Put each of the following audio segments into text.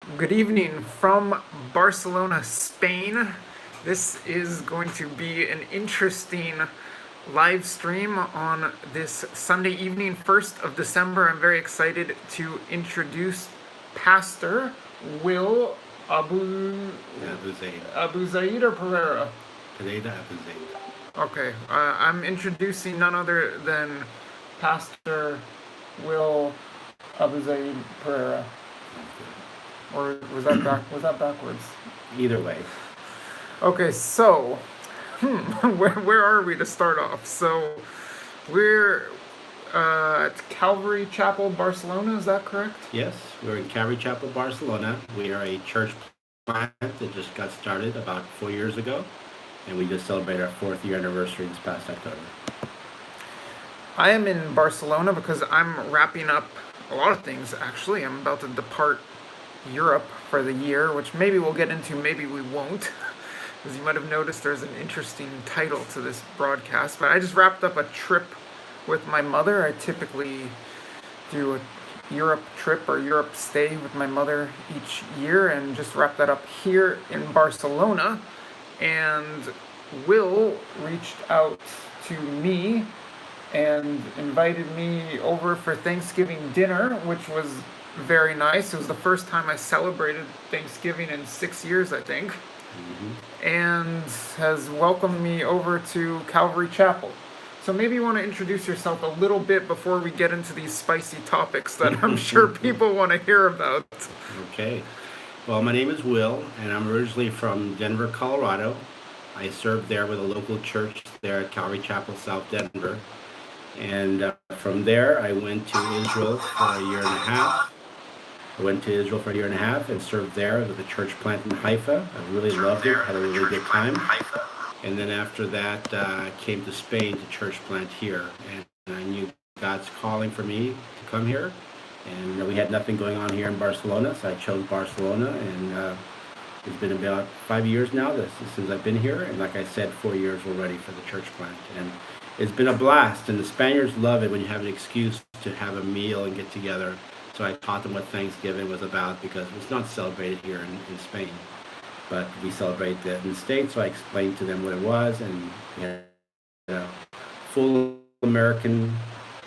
Good evening from Barcelona, Spain. This is going to be an interesting live stream on this Sunday evening, 1st of December. I'm very excited to introduce Pastor Will Abuzaid. Abuzaid or Pereira. Pereira Abuzaid. Okay, I'm introducing none other than Pastor Will Abuzaid Pereira. Or was that backwards? Either way. Okay, so where are we to start off? So we're at Calvary Chapel, Barcelona. Is that correct? Yes, we're in Calvary Chapel, Barcelona. We are a church plant that just got started about 4 years ago, and we just celebrated our 4th-year anniversary this past October. I am in Barcelona because I'm wrapping up a lot of things. Actually, I'm about to depart Europe for the year, which maybe we'll get into, maybe we won't. As you might have noticed, there's an interesting title to this broadcast. But I just wrapped up a trip with my mother. I typically do a Europe trip or Europe stay with my mother each year, and just wrapped that up here in Barcelona. And Will reached out to me and invited me over for Thanksgiving dinner, which was very nice. It was the first time I celebrated Thanksgiving in 6 years, I think, and has welcomed me over to Calvary Chapel. So maybe you want to introduce yourself a little bit before we get into these spicy topics that I'm sure people want to hear about. Okay. Well, my name is Will, and I'm originally from Denver, Colorado. I served there with a local church there at Calvary Chapel, South Denver. And from there, I went to Israel for a year and a half. I went to Israel for a year and a half and served there with a church plant in Haifa. I really loved it, had a really good time. And then after that, I came to Spain to church plant here. And I knew God's calling for me to come here. And we had nothing going on here in Barcelona, so I chose Barcelona. And it's been about 5 years now since I've been here. And like I said, 4 years already for the church plant. And it's been a blast. And the Spaniards love it when you have an excuse to have a meal and get together. So I taught them what Thanksgiving was about, because it's not celebrated here in Spain, but we celebrate that in the States. So I explained to them what it was, and we had a full American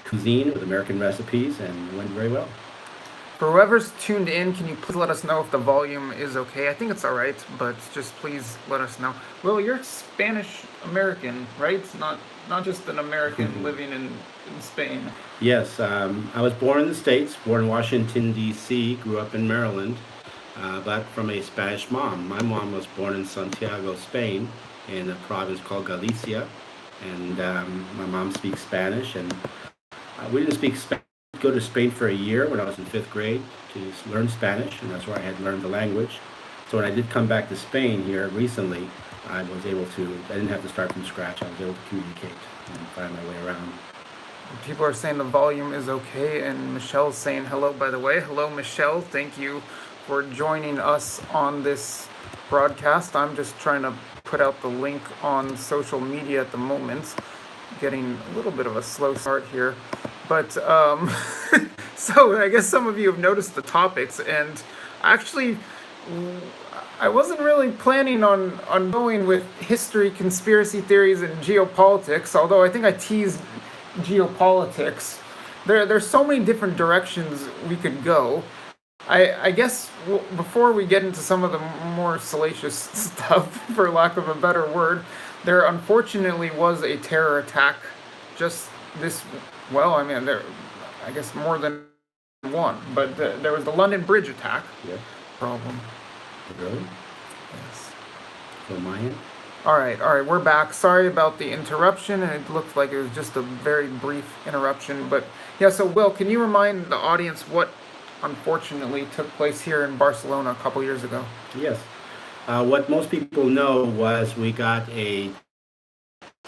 cuisine with American recipes, and it went very well. For whoever's tuned in, can you please let us know if the volume is okay? I think it's all right, but just please let us know. Will, you're Spanish American, right? It's not just an American living in Spain. Yes, I was born in the States, born in Washington, D.C., grew up in Maryland, but from a Spanish mom. My mom was born in Santiago, Spain, in a province called Galicia, and my mom speaks Spanish, and we didn't speak Spanish. Go to Spain for a year when I was in 5th grade to learn Spanish, and that's where I had learned the language. So when I did come back to Spain here recently, I didn't have to start from scratch. I was able to communicate and find my way around. People are saying the volume is okay, and Michelle's saying hello, by the way. Hello, Michelle. Thank you for joining us on this broadcast. I'm just trying to put out the link on social media at the moment. Getting a little bit of a slow start here. But, so I guess some of you have noticed the topics, and actually, I wasn't really planning on going with history, conspiracy theories, and geopolitics, although I think I teased geopolitics. There's so many different directions we could go. I guess before we get into some of the more salacious stuff, for lack of a better word, there unfortunately was a terror attack just this, well, I mean, I guess more than one, but there was the London Bridge attack. Yeah. Problem. Really? Yes. From my end? All right, we're back. Sorry about the interruption, and it looked like it was just a very brief interruption. But yeah, so Will, can you remind the audience what unfortunately took place here in Barcelona a couple years ago? Yes. What most people know was we got a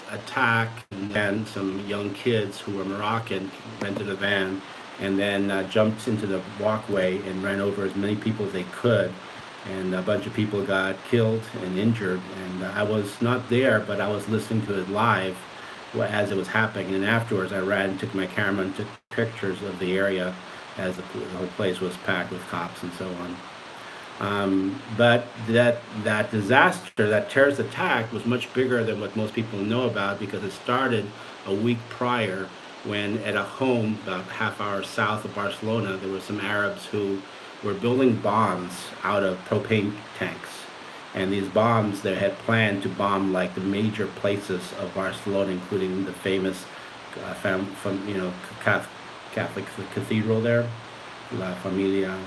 attack, and then some young kids who were Moroccan rented a van and then jumped into the walkway and ran over as many people as they could. And a bunch of people got killed and injured. And I was not there, but I was listening to it live as it was happening. And afterwards, I ran and took my camera and took pictures of the area as the whole place was packed with cops and so on. But that disaster, that terrorist attack, was much bigger than what most people know about because it started a week prior when at a home about half hour south of Barcelona, there were some Arabs who were building bombs out of propane tanks. And these bombs, they had planned to bomb like the major places of Barcelona, including the famous, Catholic, Catholic cathedral there, La Familia,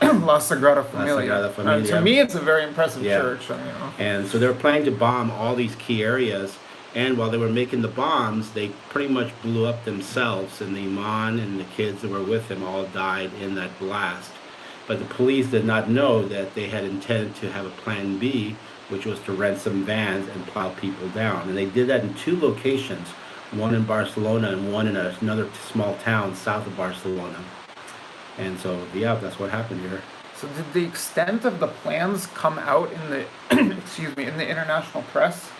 La Sagrada La Familia. Sagrada To Familia. me, it's a very impressive Yeah. church. And so they were planning to bomb all these key areas. And while they were making the bombs, they pretty much blew up themselves. And the imam and the kids that were with them all died in that blast. But the police did not know that they had intended to have a plan B, which was to rent some vans and plow people down. And they did that in two locations, one in Barcelona and one in another small town south of Barcelona. And so, yeah, that's what happened here. So did the extent of the plans come out in the excuse me, in the international press?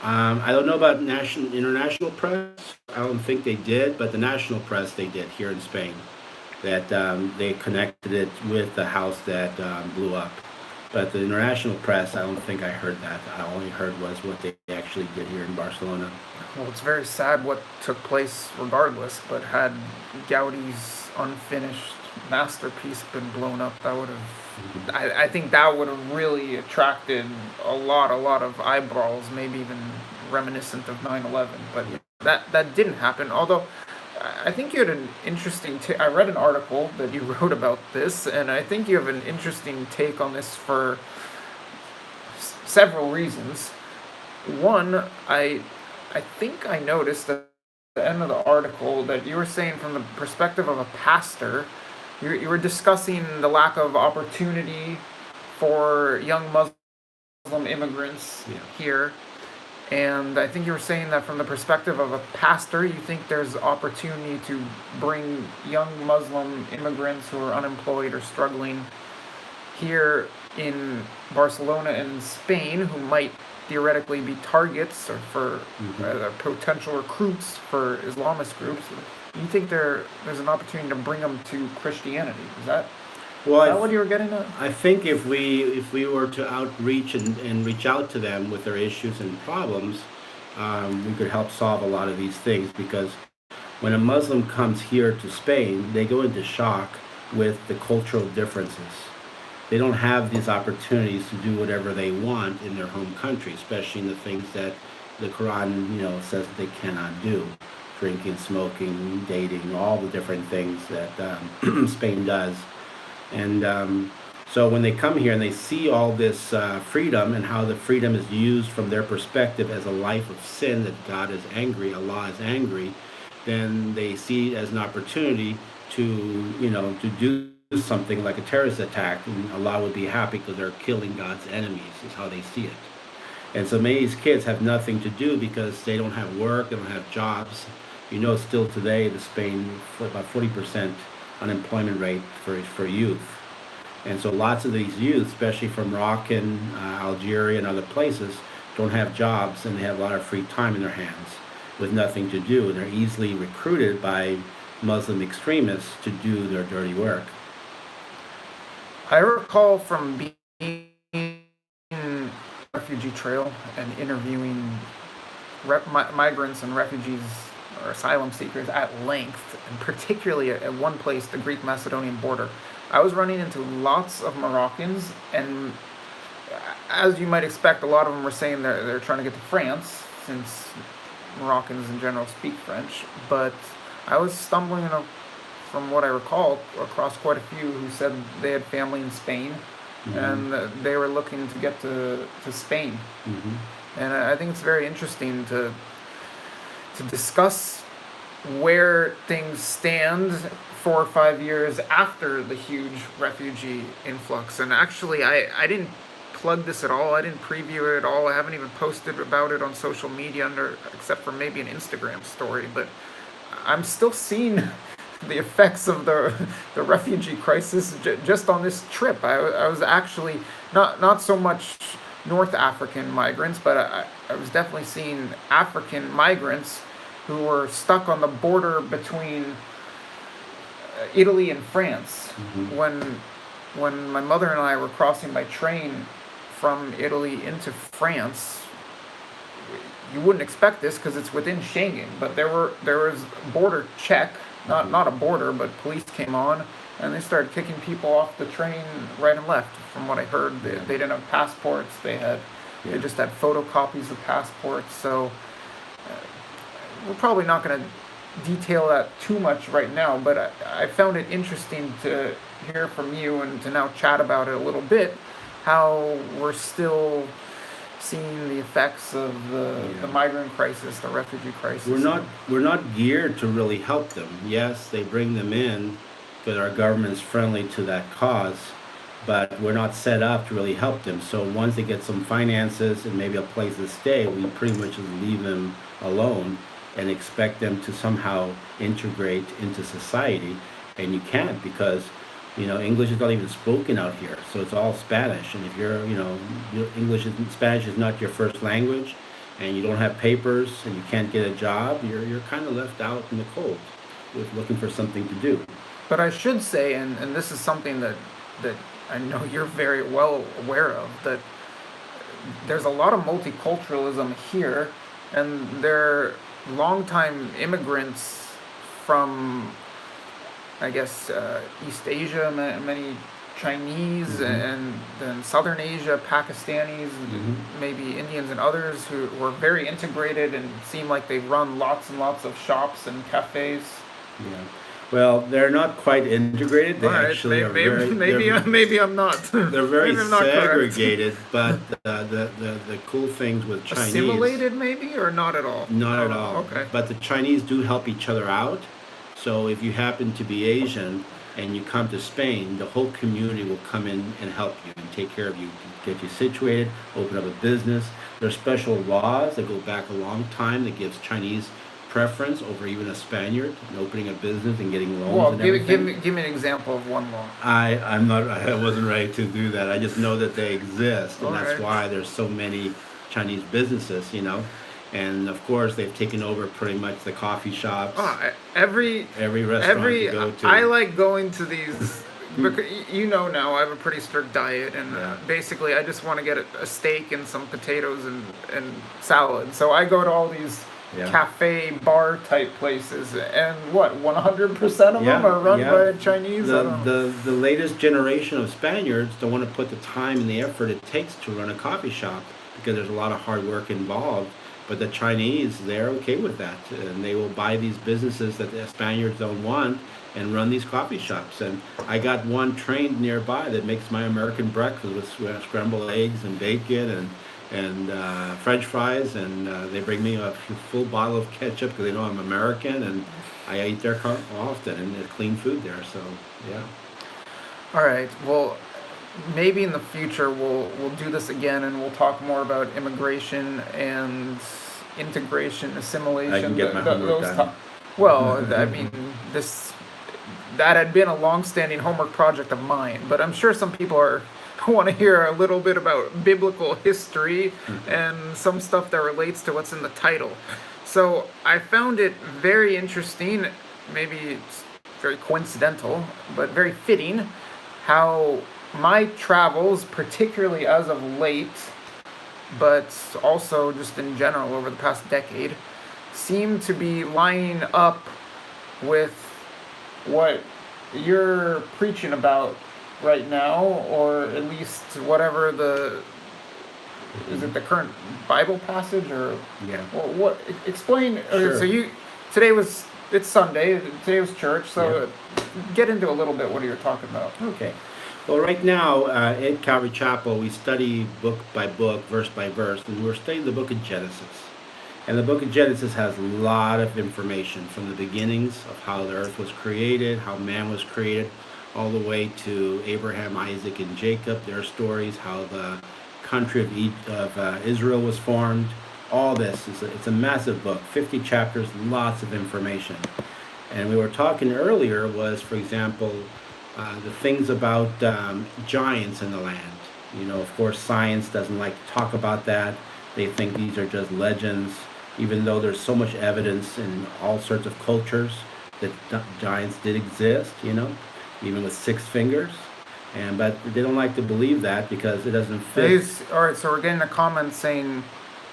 I don't know about international press. I don't think they did, but the national press they did here in Spain. That they connected it with the house that blew up. But the international press, I don't think I heard that. I only heard was what they actually did here in Barcelona. Well, it's very sad what took place regardless, but had Gaudi's unfinished masterpiece been blown up, that would have, I think that would have really attracted a lot of eyeballs, maybe even reminiscent of 9/11. But that didn't happen. Although I think you had an interesting I read an article that you wrote about this, and I think you have an interesting take on this for several reasons. One, I think I noticed at the end of the article that you were saying from the perspective of a pastor, you were discussing the lack of opportunity for young Muslim immigrants Yeah. here. And I think you were saying that from the perspective of a pastor, you think there's opportunity to bring young Muslim immigrants who are unemployed or struggling here in Barcelona and Spain, who might theoretically be targets or for potential recruits for Islamist groups. You think there's an opportunity to bring them to Christianity? Well, Is that what you were getting at? I think if we were to outreach and reach out to them with their issues and problems, we could help solve a lot of these things. Because when a Muslim comes here to Spain, they go into shock with the cultural differences. They don't have these opportunities to do whatever they want in their home country, especially in the things that the Quran, says that they cannot do: drinking, smoking, dating, all the different things that Spain does. And so when they come here and they see all this freedom and how the freedom is used from their perspective as a life of sin, that God is angry, Allah is angry, then they see it as an opportunity to do something like a terrorist attack, and Allah would be happy because they're killing God's enemies, is how they see it. And so many of these kids have nothing to do because they don't have work, they don't have jobs. Still today, the Spain, about 40% unemployment rate for youth. And so lots of these youth, especially from Moroccan, Algeria, and other places, don't have jobs, and they have a lot of free time in their hands with nothing to do. And they're easily recruited by Muslim extremists to do their dirty work. I recall from being in refugee trail and interviewing migrants and refugees or asylum seekers at length, and particularly at one place, the Greek-Macedonian border. I was running into lots of Moroccans, and as you might expect, a lot of them were saying they're trying to get to France, since Moroccans in general speak French. But I was stumbling, from what I recall, across quite a few who said they had family in Spain, and they were looking to get to Spain. And I think it's very interesting to discuss where things stand 4 or 5 years after the huge refugee influx. And actually, I didn't plug this at all. I didn't preview it at all. I haven't even posted about it on social media except for maybe an Instagram story. But I'm still seeing the effects of the refugee crisis just on this trip. I was actually not so much North African migrants, but I was definitely seeing African migrants who were stuck on the border between Italy and France when when my mother and I were crossing by train from Italy into France, you wouldn't expect this because it's within Schengen, but there was border check, not a border, but police came on and they started kicking people off the train right and left. From what I heard, they didn't have passports. They just had photocopies of passports. So we're probably not going to detail that too much right now, but I found it interesting to hear from you and to now chat about it a little bit, how we're still seeing the effects of the migrant crisis, the refugee crisis. We're not geared to really help them. Yes, they bring them in because our government is friendly to that cause, but we're not set up to really help them. So once they get some finances and maybe a place to stay, we pretty much just leave them alone and expect them to somehow integrate into society. And you can't, because English is not even spoken out here, so it's all Spanish. And if Spanish is not your first language, and you don't have papers, and you can't get a job, you're kind of left out in the cold, with looking for something to do. But I should say, and this is something that I know you're very well aware of, that there's a lot of multiculturalism here, and they're longtime immigrants from, I guess, East Asia, many Chinese, and then Southern Asia, Pakistanis, maybe Indians and others who were very integrated and seem like they run lots and lots of shops and cafes. Yeah. Well, they're not quite integrated. They actually are very. Maybe I'm not. They're very segregated, but the cool things with Chinese. Assimilated, maybe, or not at all. Not at all. Okay. But the Chinese do help each other out. So if you happen to be Asian and you come to Spain, the whole community will come in and help you and take care of you, get you situated, open up a business. There are special laws that go back a long time that gives Chinese preference over even a Spaniard in opening a business and getting loans. Well, and everything. give me an example of one law. I wasn't ready to do that. I just know that they exist, and that's why there's so many Chinese businesses, And of course, they've taken over pretty much the coffee shops. Every restaurant you go to. I like going to these. Because now I have a pretty strict diet, and basically I just want to get a steak and some potatoes and salad. So I go to all these cafe bar type places, and 100% of them are run by Chinese. The latest generation of Spaniards don't want to put the time and the effort it takes to run a coffee shop because there's a lot of hard work involved. But the Chinese, they're okay with that, and they will buy these businesses that the Spaniards don't want and run these coffee shops. And I got one trained nearby that makes my American breakfast with scrambled eggs and bacon and French fries, and they bring me a full bottle of ketchup because they know I'm American, and I eat there often, and it's clean food there. So yeah. All right. Well, maybe in the future we'll do this again, and we'll talk more about immigration and integration, assimilation. I can get my homework done. Well, I mean, that had been a long-standing homework project of mine, but I'm sure some people want to hear a little bit about biblical history and some stuff that relates to what's in the title. So I found it very interesting, maybe it's very coincidental, but very fitting, how my travels, particularly as of late, but also just in general over the past decade, seem to be lining up with what you're preaching about right now, or at least whatever is it the current Bible passage, or what? Explain. Sure. So it's Sunday. Today was church. So get into a little bit what you're talking about. Okay. Well, right now at Calvary Chapel, we study book by book, verse by verse, and we're studying the book of Genesis. And the book of Genesis has a lot of information from the beginnings of how the earth was created, how man was created, all the way to Abraham, Isaac, and Jacob, their stories, how the country of Israel was formed. All this, it's a massive book, 50 chapters, lots of information. And we were talking earlier was, for example, the things about giants in the land. Of course, science doesn't like to talk about that. They think these are just legends, even though there's so much evidence in all sorts of cultures that giants did exist, even with 6 fingers. But they don't like to believe that because it doesn't fit He's all right. So we're getting a comment saying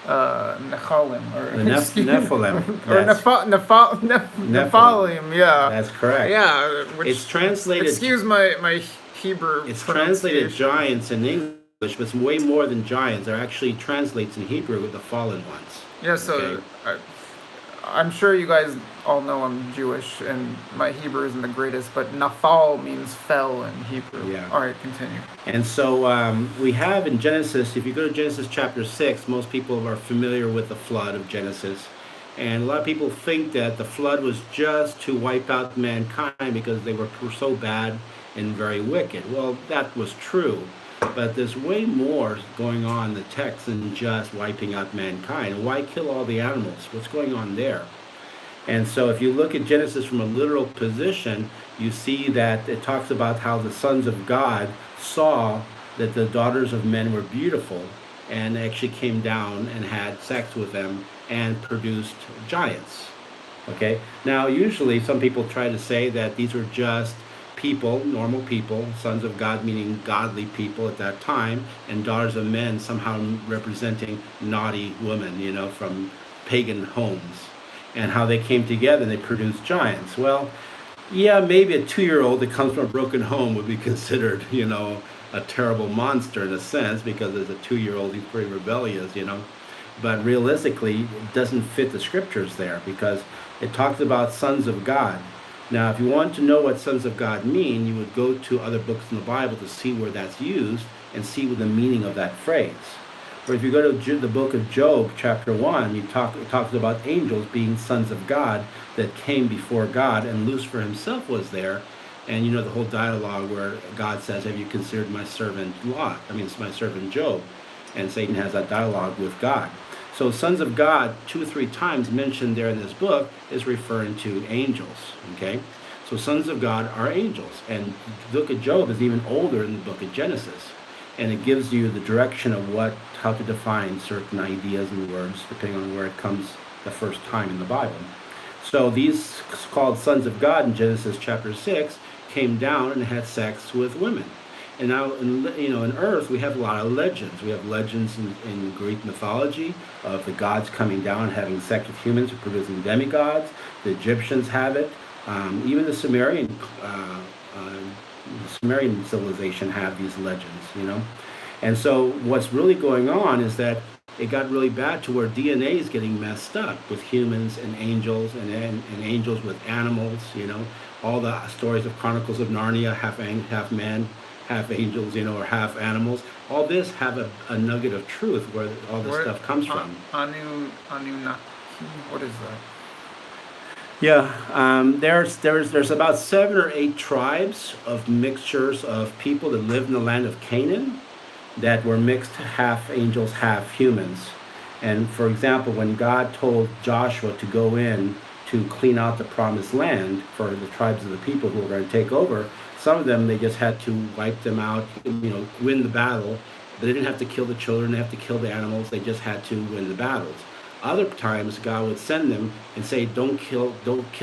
Nephilim, the or excuse me, Nephilim. or That's Nephilim. Nephilim. Yeah, That's correct. yeah. It's Which, translated. excuse my Hebrew It's translated pronunciation. giants in English, but it's way more than giants. There actually translates in Hebrew with the fallen ones. Yeah. Okay. So I'm sure you guys all know I'm Jewish and my Hebrew isn't the greatest, but Nafal means fell in Hebrew. Yeah. All right, continue. And so we have in Genesis, if you go to Genesis chapter 6, most people are familiar with the flood of Genesis. And a lot of people think that the flood was just to wipe out mankind because they were so bad and very wicked. Well, that was true. But there's way more going on in the text than just wiping out mankind. Why kill all the animals? What's going on there? And so if you look at Genesis from a literal position, you see that it talks about how the sons of God saw that the daughters of men were beautiful and actually came down and had sex with them and produced giants. Okay? Now, usually some people try to say that these were just people, normal people, sons of God meaning godly people at that time, and daughters of men somehow representing naughty women, from pagan homes, and how they came together and they produced giants. Well, yeah, maybe a 2-year-old that comes from a broken home would be considered, a terrible monster in a sense, because as a 2-year-old, he's pretty rebellious. But realistically, it doesn't fit the scriptures there because it talks about sons of God. Now, if you want to know what sons of God mean, you would go to other books in the Bible to see where that's used and see what the meaning of that phrase. Or if you go to the book of Job, chapter 1, it talks about angels being sons of God that came before God, and Lucifer himself was there. And the whole dialogue where God says, have you considered my servant Lot? It's my servant Job. And Satan has that dialogue with God. So sons of God, 2 or 3 times mentioned there in this book, is referring to angels. Okay? So sons of God are angels. And the book of Job is even older than the book of Genesis. And it gives you the direction of how to define certain ideas and words, depending on where it comes the first time in the Bible. So these called sons of God in Genesis chapter 6 came down and had sex with women. And now, in Earth, we have a lot of legends. We have legends in Greek mythology of the gods coming down and having sex with humans and producing demigods. The Egyptians have it. Even the Sumerian civilization have these legends, And so what's really going on is that it got really bad to where DNA is getting messed up with humans and angels and angels with animals, All the stories of Chronicles of Narnia, half man, half angels, or half animals. All this have a nugget of truth where all this stuff comes from. Anunnaki. What is that? Yeah, there's about 7 or 8 tribes of mixtures of people that lived in the land of Canaan that were mixed, half angels, half humans. And for example, when God told Joshua to go in to clean out the promised land for the tribes of the people who were going to take over, some of them, they just had to wipe them out, win the battle. They didn't have to kill the children, they have to kill the animals, they just had to win the battles. Other times, God would send them and say, don't kill,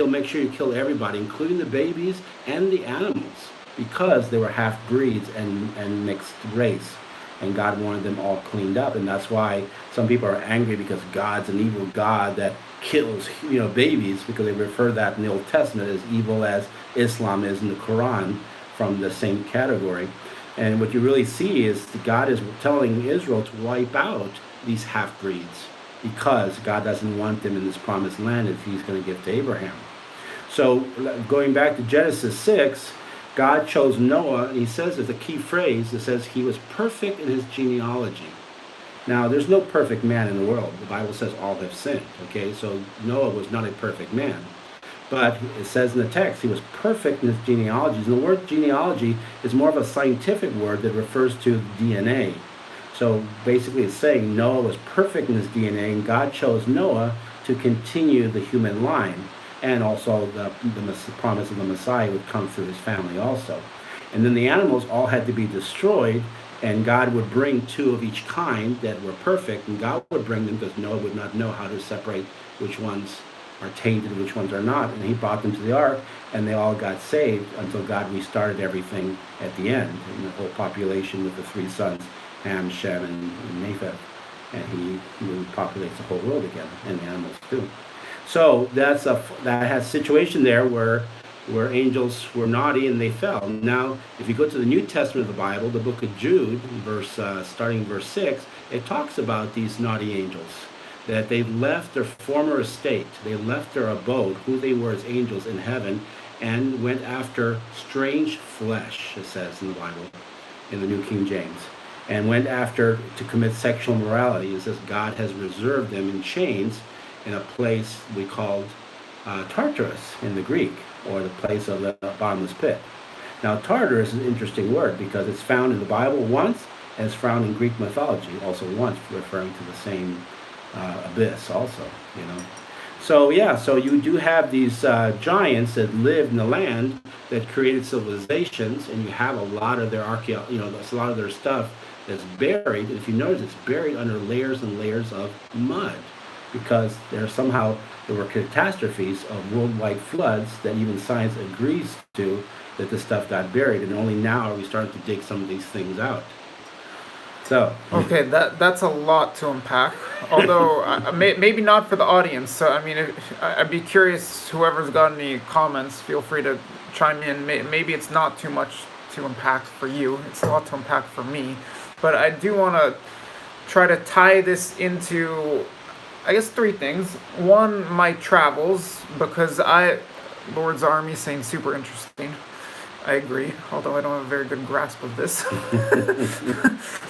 make sure you kill everybody, including the babies and the animals, because they were half-breeds and mixed race. And God wanted them all cleaned up, and that's why some people are angry because God's an evil God that kills, babies, because they refer that in the Old Testament as evil as Islam is in the Quran, from the same category. And what you really see is God is telling Israel to wipe out these half-breeds because God doesn't want them in this promised land that he's going to give to Abraham. So going back to Genesis 6, God chose Noah, and he says there's a key phrase that says he was perfect in his genealogy. Now, there's no perfect man in the world. The Bible says all have sinned, okay? So Noah was not a perfect man. But it says in the text he was perfect in his genealogies. And the word genealogy is more of a scientific word that refers to DNA. So basically it's saying Noah was perfect in his DNA, and God chose Noah to continue the human line. And also the promise of the Messiah would come through his family also. And then the animals all had to be destroyed, and God would bring 2 of each kind that were perfect, and God would bring them because Noah would not know how to separate which ones are tainted, which ones are not. And he brought them to the ark, and they all got saved until God restarted everything at the end, and the whole population with the three sons, Ham, Shem, and Japheth. And he repopulates the whole world again, and the animals too. So that has a situation there where angels were naughty and they fell. Now, if you go to the New Testament of the Bible, the book of Jude, starting verse 6, it talks about these naughty angels, that they've left their former estate, they left their abode, who they were as angels in heaven, and went after strange flesh, it says in the Bible, in the New King James, and went after to commit sexual immorality. It says God has reserved them in chains in a place we called Tartarus in the Greek, or the place of the bottomless pit. Now, Tartarus is an interesting word because it's found in the Bible once, and it's found in Greek mythology also once, referring to the same abyss also, you know. So yeah, so you do have these giants that lived in the land that created civilizations, and you have a lot of their that's a lot of their stuff that's buried. If you notice, it's buried under layers and layers of mud, because there were catastrophes of worldwide floods that even science agrees to, that this stuff got buried, and only now are we starting to dig some of these things out. So okay, that's a lot to unpack. Although maybe not for the audience. So I mean, I'd be curious. Whoever's got any comments, feel free to chime in. Maybe it's not too much to unpack for you. It's a lot to unpack for me. But I do want to try to tie this into, I guess, three things. One, my travels, because Lord's Army saying super interesting. I agree, although I don't have a very good grasp of this.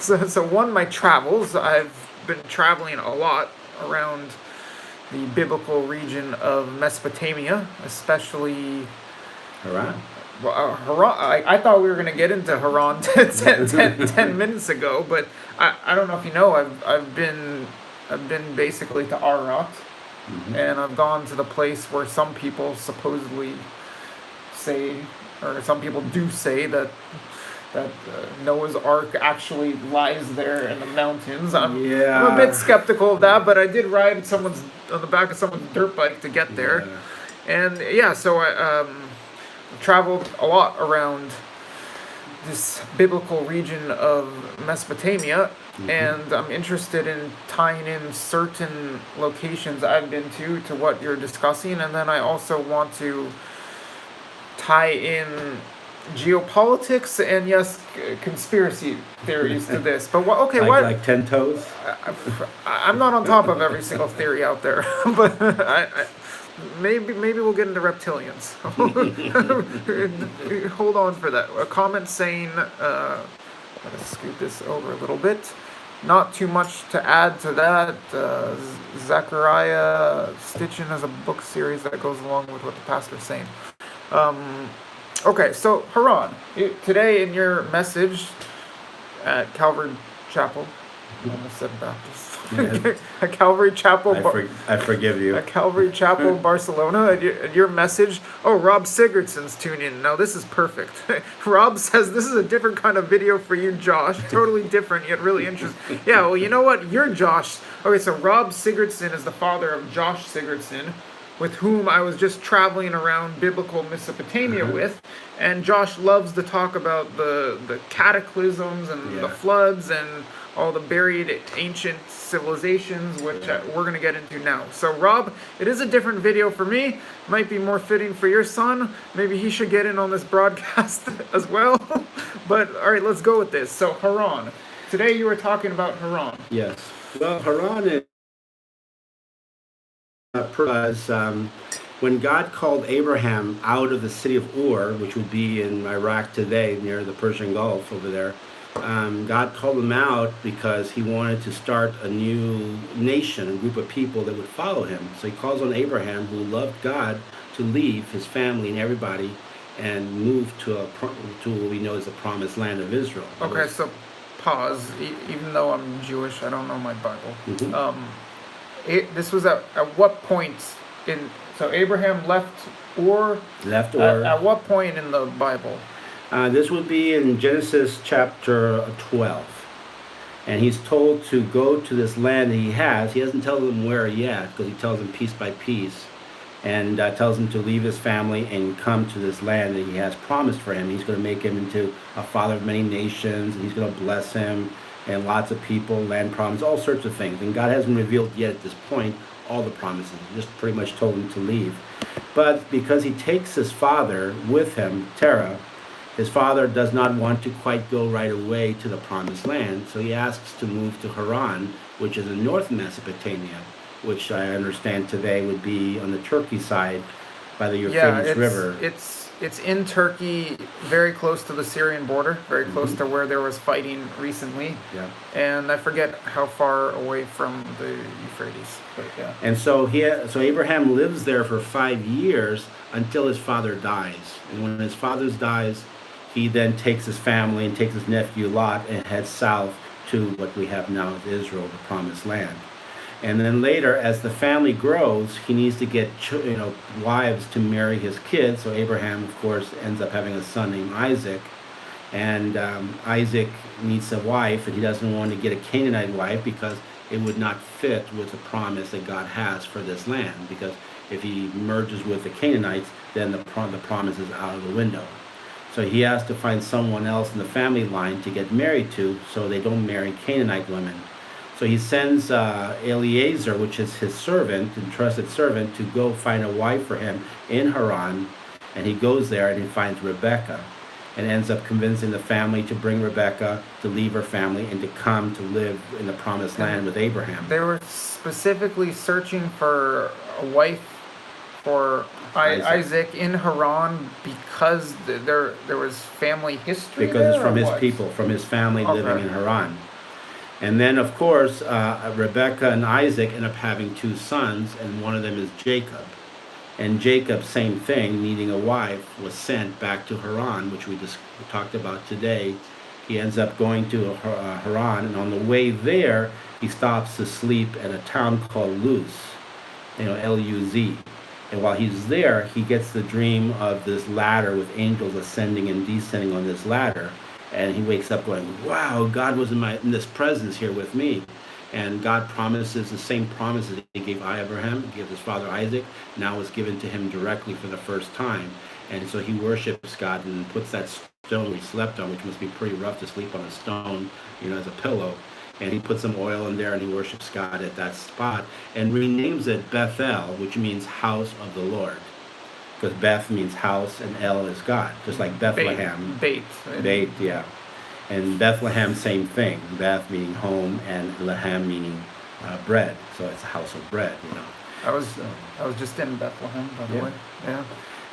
So one, my travels. I've been traveling a lot around the biblical region of Mesopotamia, especially Haran. Well, Haran. I thought we were going to get into Haran 10 minutes ago, but I don't know if you know, I've been basically to Ararat, and I've gone to the place where some people supposedly say, or some people do say, that Noah's Ark actually lies there in the mountains. I'm a bit skeptical of that, but I did ride on the back of someone's dirt bike to get there. And so I traveled a lot around this biblical region of Mesopotamia, and I'm interested in tying in certain locations I've been to what you're discussing, and then I also want to tie in geopolitics and conspiracy theories to this. But why? Like 10 toes? I'm not on top of every single theory out there, but maybe we'll get into reptilians. Hold on for that. A comment saying, let's scoot this over a little bit. Not too much to add to that. Zechariah Stitchin has a book series that goes along with what the pastor's saying. Okay, so Haran, today in your message at Calvary Chapel, I almost said Baptist. At Calvary Chapel. I forgive you. At Calvary Chapel, Barcelona. At your message. Oh, Rob Sigurdsson's tuned in. Now this is perfect. Rob says this is a different kind of video for you, Josh. Totally different, yet really interesting. Yeah, well, you know what? You're Josh. Okay, so Rob Sigurdsson is the father of Josh Sigurdsson, with whom I was just traveling around biblical Mesopotamia with. And Josh loves to talk about the cataclysms and the floods and all the buried ancient civilizations, which we're going to get into now. So Rob, it is a different video for me. Might be more fitting for your son. Maybe he should get in on this broadcast as well. But all right, let's go with this. So Haran. Today you were talking about Haran. Yes. Well, Haran is when God called Abraham out of the city of Ur, which would be in Iraq today, near the Persian Gulf over there, God called him out because he wanted to start a new nation, a group of people that would follow him. So he calls on Abraham, who loved God, to leave his family and everybody and move to what we know as the promised land of Israel. Okay, so pause. Even though I'm Jewish, I don't know my Bible. This was at what point so Abraham left Ur? Left Ur. At what point in the Bible? This would be in Genesis chapter 12. And he's told to go to this land that he has. He doesn't tell them where yet, because he tells them piece by piece. and tells him to leave his family and come to this land that he has promised for him. He's going to make him into a father of many nations, and he's going to bless him and lots of people, land promise, all sorts of things. And God hasn't revealed yet at this point all the promises. He just pretty much told him to leave. But because he takes his father with him, Terah, his father does not want to quite go right away to the promised land, so he asks to move to Haran, which is in North Mesopotamia, which I understand today would be on the Turkey side by the Euphrates River. It's in Turkey, very close to the Syrian border, very close to where there was fighting recently. Yeah. And I forget how far away from the Euphrates, but yeah. And so so Abraham lives there for 5 years until his father dies. And when his father dies, he then takes his family and takes his nephew Lot and heads south to what we have now as Israel, the Promised Land. And then later, as the family grows, he needs to get wives to marry his kids. So Abraham, of course, ends up having a son named Isaac. And Isaac needs a wife, and he doesn't want to get a Canaanite wife because it would not fit with the promise that God has for this land. Because if he merges with the Canaanites, then the promise is out of the window. So he has to find someone else in the family line to get married to, so they don't marry Canaanite women. So he sends Eliezer, which is his servant, and trusted servant, to go find a wife for him in Haran. And he goes there and he finds Rebekah, and ends up convincing the family to bring Rebekah, to leave her family, and to come to live in the promised land with Abraham. They were specifically searching for a wife for Isaac in Haran because there was family history. Because it's from his people, from his family living in Haran. And then, of course, Rebekah and Isaac end up having 2 sons, and one of them is Jacob. And Jacob, same thing, needing a wife, was sent back to Haran, which we just talked about today. He ends up going to Haran, and on the way there, he stops to sleep at a town called Luz, L-U-Z. And while he's there, he gets the dream of this ladder with angels ascending and descending on this ladder. And he wakes up going, wow, God was in this presence here with me. And God promises the same promises he gave Abraham, he gave his father Isaac, now is given to him directly for the first time. And so he worships God and puts that stone he slept on, which must be pretty rough to sleep on a stone, as a pillow. And he puts some oil in there and he worships God at that spot and renames it Bethel, which means house of the Lord. Because Beth means house and El is God, just like Bethlehem. Beit, yeah. And Bethlehem, same thing. Beth meaning home and Lehem meaning bread. So it's a house of bread, I was just in Bethlehem, by the way. Yeah.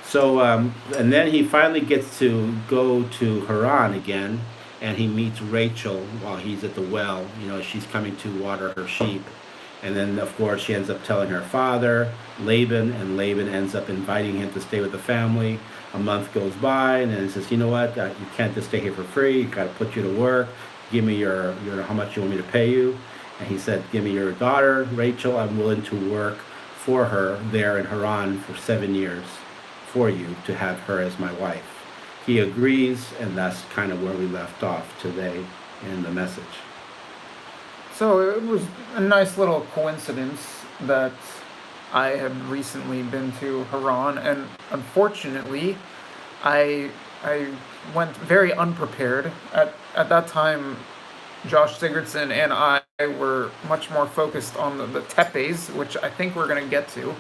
So, and then he finally gets to go to Haran again, and he meets Rachel while he's at the well. She's coming to water her sheep. And then, of course, she ends up telling her father, Laban, and Laban ends up inviting him to stay with the family. A month goes by, and then he says, you know what, you can't just stay here for free. Got to put you to work. Give me your how much you want me to pay you. And he said, give me your daughter, Rachel. I'm willing to work for her there in Haran for 7 years for you to have her as my wife. He agrees, and that's kind of where we left off today in the message. So it was a nice little coincidence that I had recently been to Haran, and unfortunately, I went very unprepared. At that time, Josh Sigurdsson and I were much more focused on the tepes, which I think we're going to get to,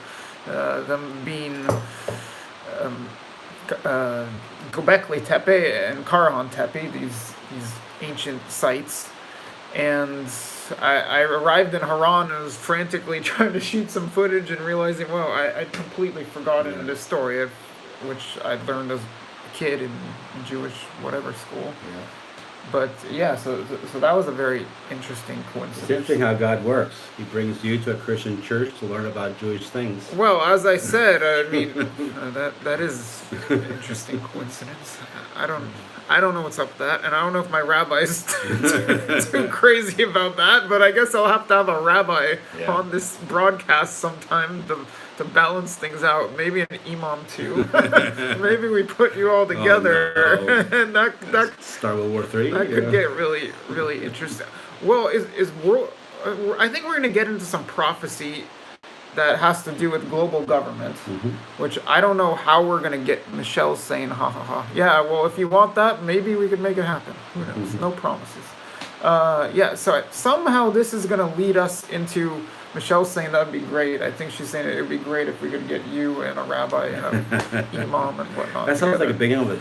them being Göbekli Tepe and Karahan Tepe, these ancient sites. And I arrived in Haran and was frantically trying to shoot some footage and realizing, well, I'd completely forgotten this story, which I'd learned as a kid in Jewish whatever school. Yeah. But yeah, so that was a very interesting coincidence. It's interesting how God works. He brings you to a Christian church to learn about Jewish things. Well, as I said, I mean, that is an interesting coincidence. I don't know what's up with that, and I don't know if my rabbi's too crazy about that, but I guess I'll have to have a rabbi on this broadcast sometime to balance things out. Maybe an imam too. Maybe we put you all together, and that start World War III. That could get really, really interesting. Well, is world? I think we're going to get into some prophecy that has to do with global government, which I don't know how we're gonna get Michelle saying ha ha ha. Yeah, well, if you want that, maybe we could make it happen. Who knows? No promises. Yeah, so somehow this is gonna lead us into Michelle saying that'd be great. I think she's saying it would be great if we could get you and a rabbi and a imam and whatnot. That sounds like a beginning of a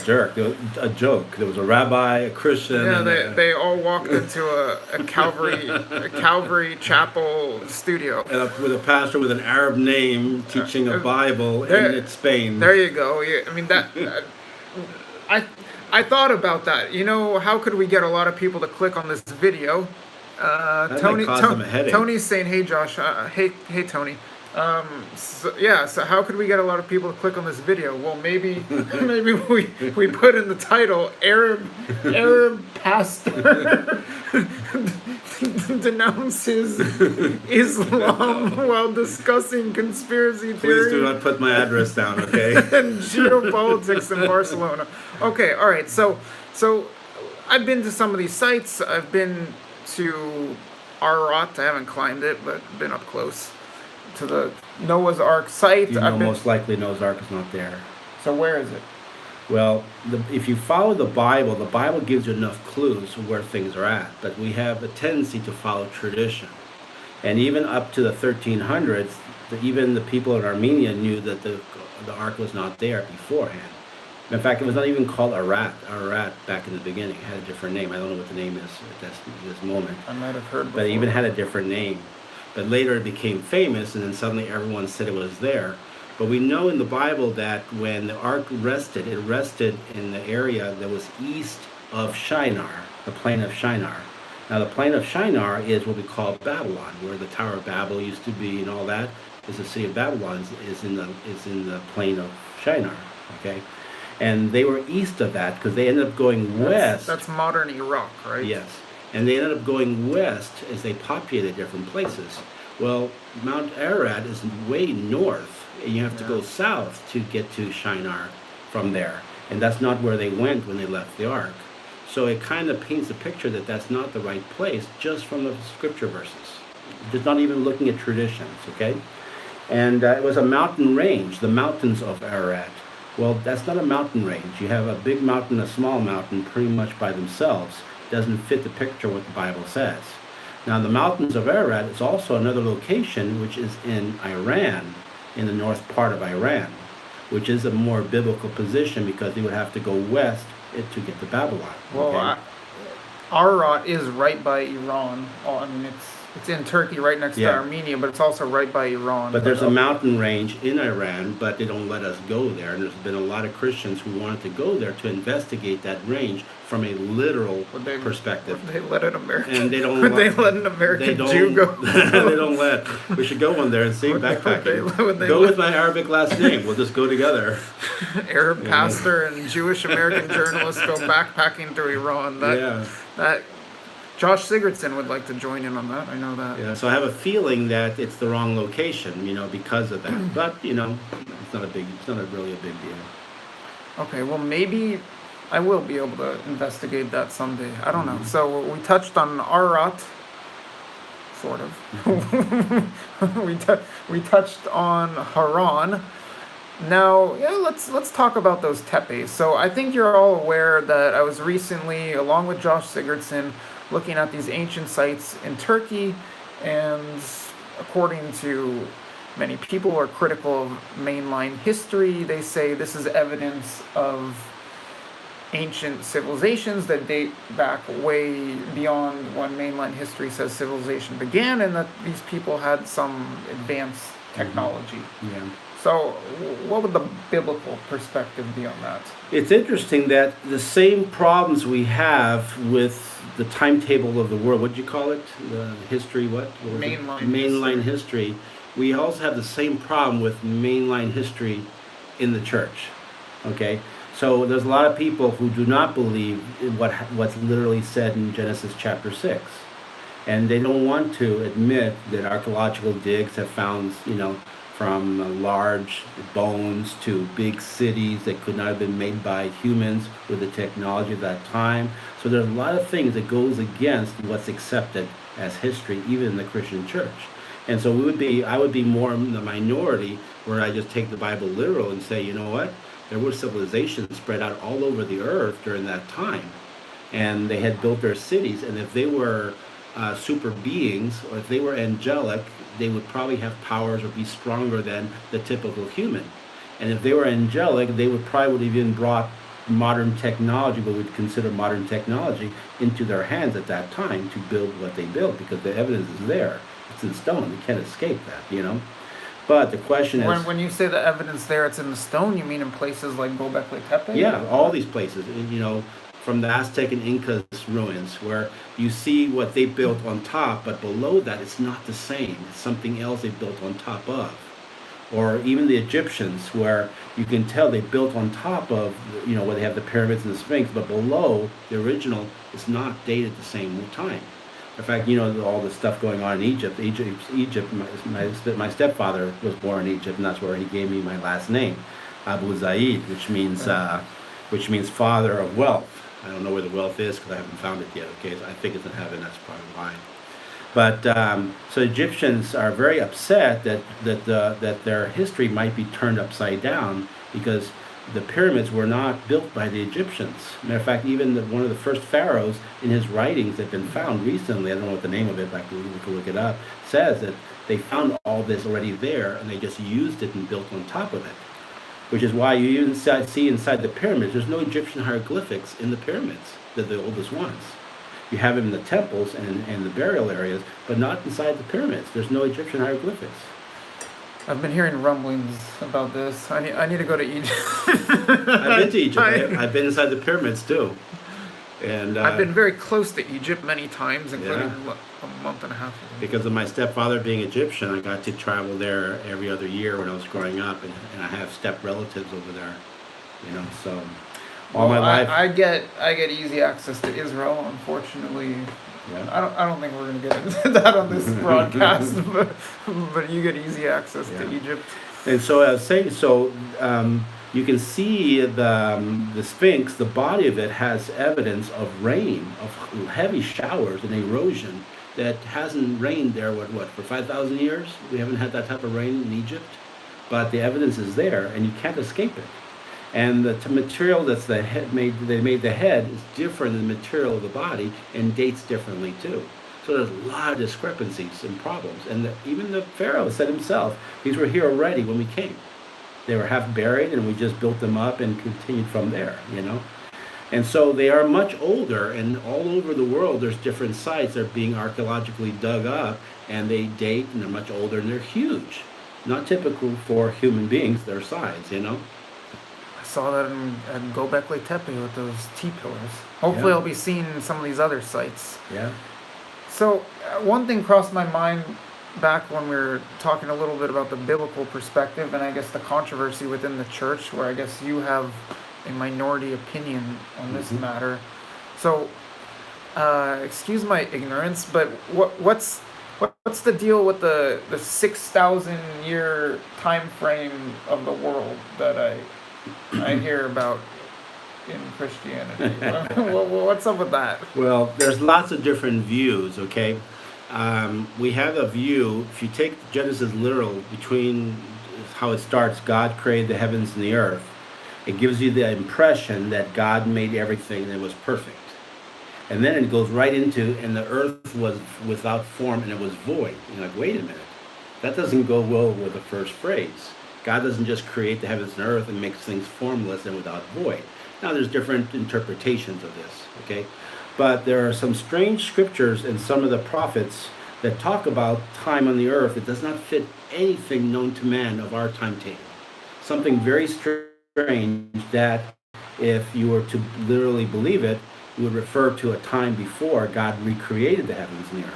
joke. There was a rabbi, a Christian. Yeah, and they all walked into a Calvary chapel studio. with a pastor with an Arab name teaching a Bible in Spain. There you go. Yeah, I mean I thought about that. You know, how could we get a lot of people to click on this video? Tony's saying, "Hey Josh, hey Tony." So how could we get a lot of people to click on this video? Well, maybe we put in the title Arab pastor denounces Islam while discussing conspiracy theory. Please do not put my address down, okay? And geopolitics in Barcelona. Okay, all right. So I've been to some of these sites. I've been to Ararat. I haven't climbed it, but been up close to the Noah's Ark site. Most likely Noah's Ark is not there. So where is it? Well, if you follow the Bible gives you enough clues of where things are at. But we have a tendency to follow tradition. And even up to the 1300s, even the people in Armenia knew that the Ark was not there beforehand. In fact, it was not even called Ararat back in the beginning. It had a different name. I don't know what the name is at this moment. I might have heard before. But it even had a different name. But later it became famous, and then suddenly everyone said it was there. But we know in the Bible that when the ark rested, it rested in the area that was east of Shinar, the plain of Shinar. Now the plain of Shinar is what we call Babylon, where the Tower of Babel used to be, and all that. Is the city of Babylon is in the plain of Shinar. Okay, and they were east of that because they ended up going west. That's modern Iraq, right? Yes. And they ended up going west as they populated different places. Well, Mount Ararat is way north, and you have to go south to get to Shinar from there. And that's not where they went when they left the ark. So it kind of paints a picture that that's not the right place just from the scripture verses. Just not even looking at traditions, okay? And it was a mountain range, the mountains of Ararat. Well, that's not a mountain range. You have a big mountain, a small mountain, pretty much by themselves. Doesn't fit the picture what the Bible says. Now the mountains of Ararat is also another location which is in Iran, in the north part of Iran, which is a more biblical position because they would have to go west to get to Babylon. Well, okay? Ararat is right by Iran. I mean, it's in Turkey, right next to Armenia, but it's also right by Iran. But there's a mountain range in Iran, but they don't let us go there. And there's been a lot of Christians who wanted to go there to investigate that range from a literal perspective. They let an American. And they don't. They let an American Jew go. They don't let. We should go one there and see backpacking. Go with my Arabic last name. We'll just go together. Arab pastor and Jewish American journalist go backpacking through Iran. That Josh Sigurdson would like to join in on that. I know that. Yeah. So I have a feeling that it's the wrong location, because of that. But it's not really a big deal. Okay. Well, maybe I will be able to investigate that someday. I don't know. So we touched on Ararat, sort of. we touched on Haran. Now, let's talk about those tepes. So I think you're all aware that I was recently, along with Josh Sigurdson, looking at these ancient sites in Turkey, and according to many people who are critical of mainline history, they say this is evidence of ancient civilizations that date back way beyond when mainline history says civilization began, and that these people had some advanced technology. Yeah. So what would the biblical perspective be on that? It's interesting that the same problems we have with the timetable of the world, what do you call it? The history, mainline history. We also have the same problem with mainline history in the church. Okay? So there's a lot of people who do not believe in what's literally said in Genesis chapter 6. And they don't want to admit that archaeological digs have found, from large bones to big cities that could not have been made by humans with the technology of that time. So there's a lot of things that goes against what's accepted as history, even in the Christian church. And so I would be more in the minority where I just take the Bible literal and say, you know what? There were civilizations spread out all over the earth during that time, and they had built their cities. And if they were super beings, or if they were angelic, they would probably have powers or be stronger than the typical human. And if they were angelic, they would probably would have even brought modern technology, what we'd consider modern technology, into their hands at that time to build what they built, because the evidence is there. It's in stone. You can't escape that, you know. But the question is, When you say the evidence there, it's in the stone. You mean in places like Gobekli Tepe? yeah, all these places, you know, from the Aztec and Incas ruins, where you see what they built on top, but below that, it's not the same. It's something else they built on top of. Or even the Egyptians, where you can tell they built on top of, you know, where they have the pyramids and the Sphinx, but below the original is not dated the same time. In fact, you know, all the stuff going on in Egypt. My stepfather was born in Egypt, and that's where he gave me my last name, Abuzaid, which means father of wealth. I don't know where the wealth is because I haven't found it yet. Okay, so I think it's in heaven. That's probably why. But so Egyptians are very upset that their history might be turned upside down, because the pyramids were not built by the Egyptians. Matter of fact, even one of the first pharaohs in his writings that have been found recently, I don't know what the name of it, but we can look it up, says that they found all this already there and they just used it and built on top of it. Which is why you even see inside the pyramids, there's no Egyptian hieroglyphics in the pyramids. They're the oldest ones. You have them in the temples and the burial areas, but not inside the pyramids. There's no Egyptian hieroglyphics. I've been hearing rumblings about this. I need to go to Egypt. I've been to Egypt. I've been inside the pyramids too. And I've been very close to Egypt many times, including Yeah. a month and a half ago. because of my stepfather being Egyptian, I got to travel there every other year when I was growing up, and I have step relatives over there. You know, so all my life. I get easy access to Israel. Unfortunately, Yeah. I don't think we're gonna get into that on this broadcast, but you get easy access to Yeah. Egypt. And so I was saying, you can see the Sphinx, the body of it has evidence of rain, of heavy showers and erosion that hasn't rained there, for 5,000 years? We haven't had that type of rain in Egypt, but the evidence is there and you can't escape it. And the material that's they made the head is different than the material of the body and dates differently too. So there's a lot of discrepancies and problems. And even the Pharaoh said himself, these were here already when we came. They were half buried and we just built them up and continued from there, you know. And so they are much older, and all over the world there's different sites that are being archaeologically dug up, and they date and they're much older and they're huge. Not typical for human beings, their size, you know. I saw that at Gobekli Tepe with those T-pillars. Hopefully Yeah. I'll be seeing some of these other sites. Yeah. So one thing crossed my mind back when we were talking a little bit about the biblical perspective, and I guess the controversy within the church, where I guess you have a minority opinion on this matter. So, excuse my ignorance, but what's the deal with the 6,000 year time frame of the world that I hear about in Christianity? What's up with that? Well, there's lots of different views, okay? We have a view, if you take Genesis literal, between how it starts, God created the heavens and the earth, it gives you the impression that God made everything and it was perfect. And then it goes right into, and the earth was without form and it was void. You're like, wait a minute. That doesn't go well with the first phrase. God doesn't just create the heavens and earth and makes things formless and without void. Now there's different interpretations of this, okay? But there are some strange scriptures in some of the prophets that talk about time on the earth that does not fit anything known to man of our timetable. Something very strange that, if you were to literally believe it, would refer to a time before God recreated the heavens and the earth.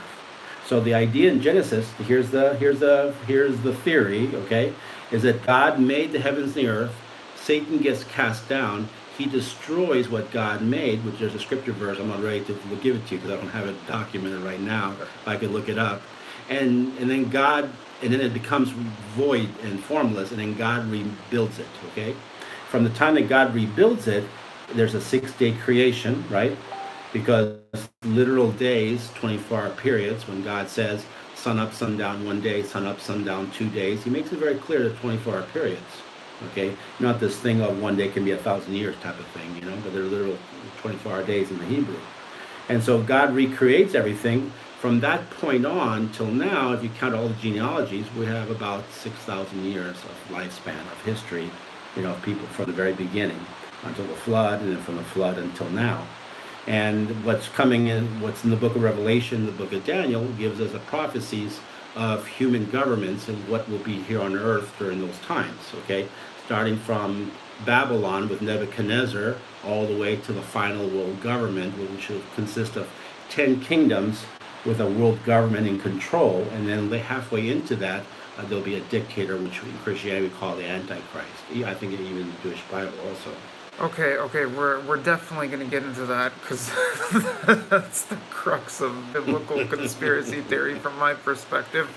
So the idea in Genesis, here's the theory, okay, is that God made the heavens and the earth. Satan gets cast down. He destroys what God made, which there's a scripture verse. I'm not ready to give it to you because I don't have it documented right now. I could look it up. And then it becomes void and formless, and then God rebuilds it, okay? From the time that God rebuilds it, there's a 6-day creation, right? Because literal days, 24-hour periods, when God says, sun up, sundown 1 day, sun up, sundown 2 days. He makes it very clear that 24-hour periods. Okay, not this thing of 1 day can be 1,000 years type of thing, but they're literal 24-hour days in the Hebrew. And so God recreates everything from that point on till now. If you count all the genealogies, we have about 6,000 years of lifespan of history, of people from the very beginning until the flood, and then from the flood until now. And what's coming in, what's in the book of Revelation, the book of Daniel, gives us the prophecies of human governments and what will be here on earth during those times, okay? Starting from Babylon with Nebuchadnezzar all the way to the final world government, which will consist of 10 kingdoms with a world government in control. And then halfway into that, there'll be a dictator, which in Christianity we call the Antichrist. I think even in the Jewish Bible also. Okay, we're definitely going to get into that, because that's the crux of biblical conspiracy theory from my perspective.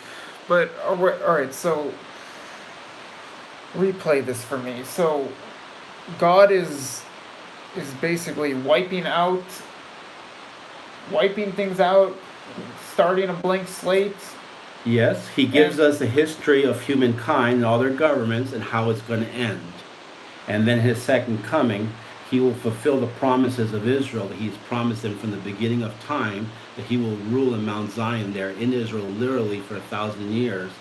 But all right, so replay this for me. So God is basically wiping things out, starting a blank slate. Yes, he gives us the history of humankind and all their governments and how it's going to end. And then his second coming, he will fulfill the promises of Israel that he's promised them from the beginning of time, that he will rule in Mount Zion there in Israel literally for 1,000 years.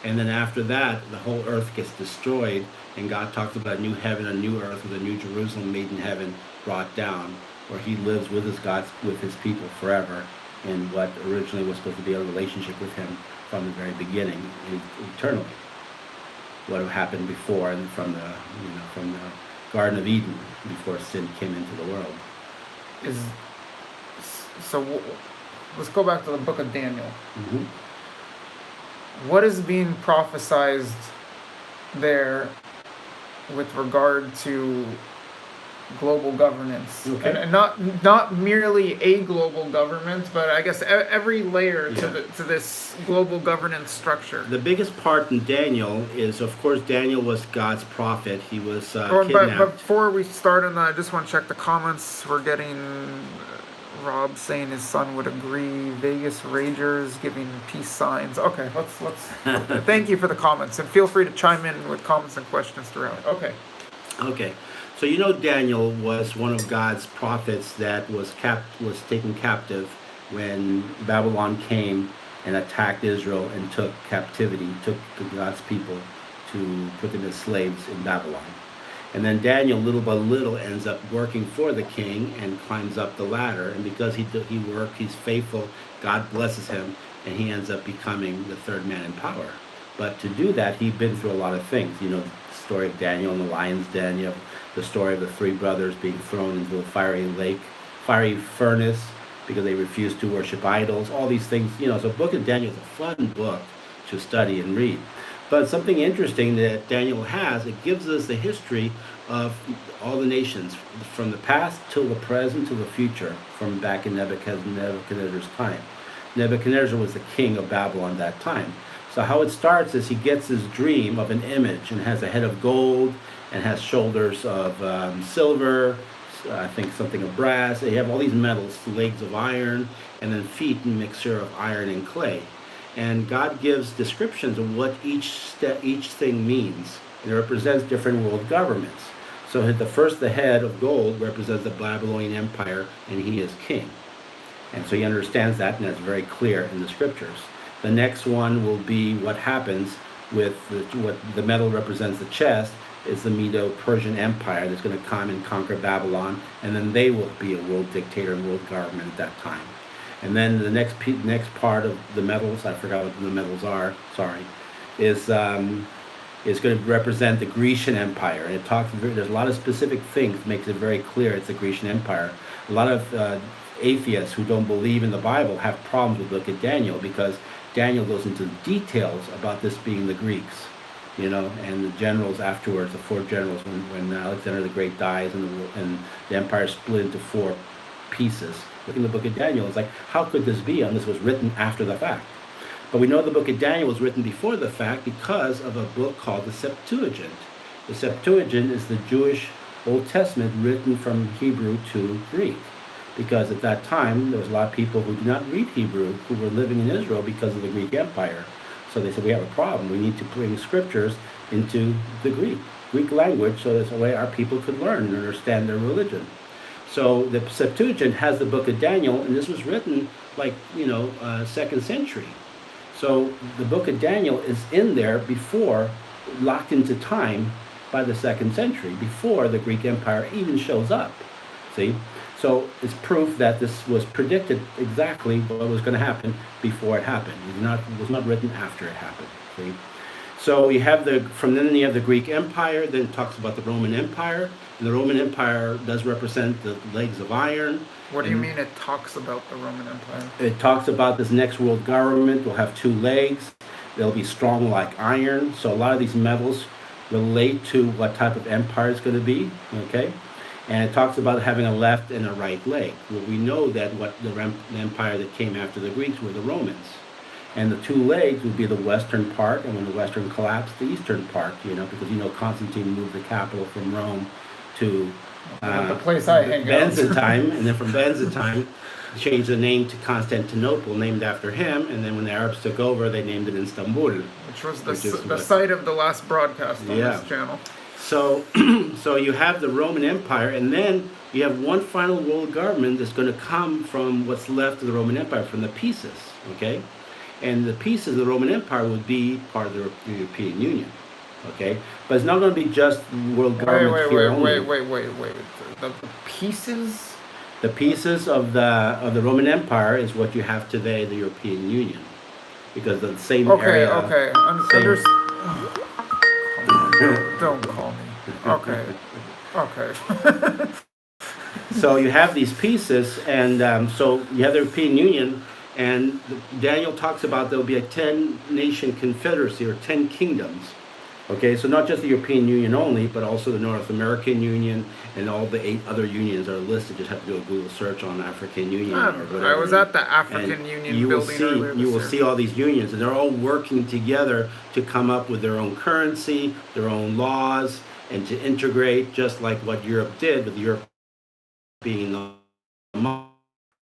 And then after that, the whole earth gets destroyed, and God talks about a new heaven, a new earth, with a new Jerusalem made in heaven brought down, where he lives with his people forever, in what originally was supposed to be a relationship with him from the very beginning, eternally. What happened before, and from the Garden of Eden, before sin came into the world. Let's go back to the book of Daniel. Mm-hmm. What is being prophesized there with regard to global governance? Okay. And not merely a global government, but I guess every layer to this global governance structure. The biggest part in Daniel is, of course, Daniel was God's prophet. He was But kidnapped. before we start on that, I just want to check the comments. We're getting Rob saying his son would agree. Vegas Ragers giving peace signs. Okay, let's. Thank you for the comments, and feel free to chime in with comments and questions throughout. Okay. So Daniel was one of God's prophets that was taken captive when Babylon came and attacked Israel and took God's people to put them as slaves in Babylon. And then Daniel, little by little, ends up working for the king and climbs up the ladder. And because he worked, he's faithful, God blesses him, and he ends up becoming the third man in power. But to do that, he'd been through a lot of things. The story of Daniel in the lion's den. You have the story of the three brothers being thrown into a fiery furnace, because they refused to worship idols. All these things. So the book of Daniel is a fun book to study and read. But something interesting that Daniel has, it gives us the history of all the nations, from the past till the present to the future, from back in Nebuchadnezzar's time. Nebuchadnezzar was the king of Babylon that time. So how it starts is he gets his dream of an image, and has a head of gold, and has shoulders of silver, I think something of brass. They have all these metals, legs of iron, and then feet, a mixture of iron and clay. And God gives descriptions of what each thing means. It represents different world governments. So the head of gold represents the Babylonian Empire, and he is king. And so he understands that, and that's very clear in the scriptures. The next one will be what happens with what the metal represents the chest, is the Medo-Persian Empire that's going to come and conquer Babylon, and then they will be a world dictator and world government at that time. And then the next part of the metals, I forgot what the metals are, sorry, is going to represent the Grecian Empire. And there's a lot of specific things, makes it very clear it's the Grecian Empire. A lot of atheists who don't believe in the Bible have problems with look at Daniel, because Daniel goes into details about this being the Greeks. And the generals afterwards, the four generals, when Alexander the Great dies and the empire split into four pieces. Look in the book of Daniel, it's like, how could this be? And this was written after the fact. But we know the book of Daniel was written before the fact because of a book called the Septuagint. The Septuagint is the Jewish Old Testament written from Hebrew to Greek, because at that time there was a lot of people who did not read Hebrew who were living in Israel because of the Greek Empire. So they said, we have a problem. We need to bring scriptures into the Greek language, so that's the way our people could learn and understand their religion. So the Septuagint has the book of Daniel, and this was written like, second century. So the book of Daniel is in there before, locked into time by the second century, before the Greek Empire even shows up. See? So it's proof that this was predicted exactly what was going to happen before it happened. It was not written after it happened. See? So you have from then you have the Greek Empire, then it talks about the Roman Empire, and the Roman Empire does represent the legs of iron. What do you mean it talks about the Roman Empire? It talks about this next world government will have two legs. They'll be strong like iron. So a lot of these metals relate to what type of empire it's going to be, okay? And it talks about having a left and a right leg. Well, we know that what the empire that came after the Greeks were the Romans. And the two legs would be the western part, and when the western collapsed, the eastern part, because Constantine moved the capital from Rome to the place I hang out. Byzantine, and then from Byzantine, changed the name to Constantinople, named after him, and then when the Arabs took over, they named it Istanbul. Which was the site of the last broadcast on this channel. So, so you have the Roman Empire, and then you have one final world government that's going to come from what's left of the Roman Empire, from the pieces, okay? And the pieces of the Roman Empire would be part of the European Union, okay? But it's not going to be just world government Wait. The pieces? The pieces of the Roman Empire is what you have today, the European Union, because the same area. Okay. Don't call me. Okay. So you have these pieces, and so you have the European Union, and Daniel talks about there'll be a 10-nation confederacy or 10 kingdoms. Okay, so not just the European Union only, but also the North American Union and all the 8 other unions are listed. Just have to do a Google search on African Union or whatever. I was at the African Union building earlier this year. You will see all these unions, and they're all working together to come up with their own currency, their own laws, and to integrate, just like what Europe did, with Europe being the.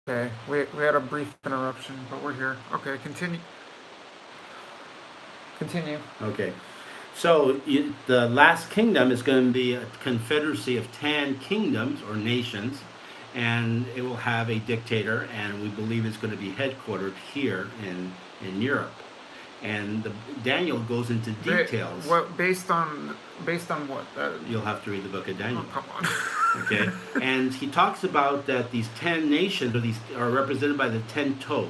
Okay, we had a brief interruption, but we're here. Okay, continue. Okay. So the last kingdom is going to be a confederacy of 10 kingdoms or nations, and it will have a dictator, and we believe it's going to be headquartered here in Europe. And Daniel goes into details. Based on what? You'll have to read the book of Daniel. Oh, come on. Okay, and he talks about that these 10 nations are represented by the 10 toes,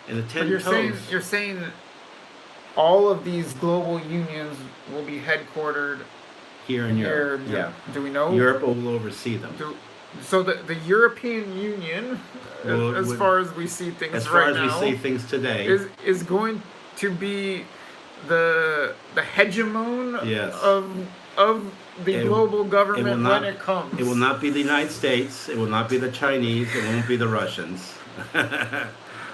and the 10 toes. You're saying all of these global unions will be headquartered here in Europe. Yeah. Do we know? Europe will oversee them. So the European Union, as far as we see things as far right as now, we see things today, is going to be the hegemon of the global government when it comes. It will not be the United States. It will not be the Chinese. It won't be the Russians.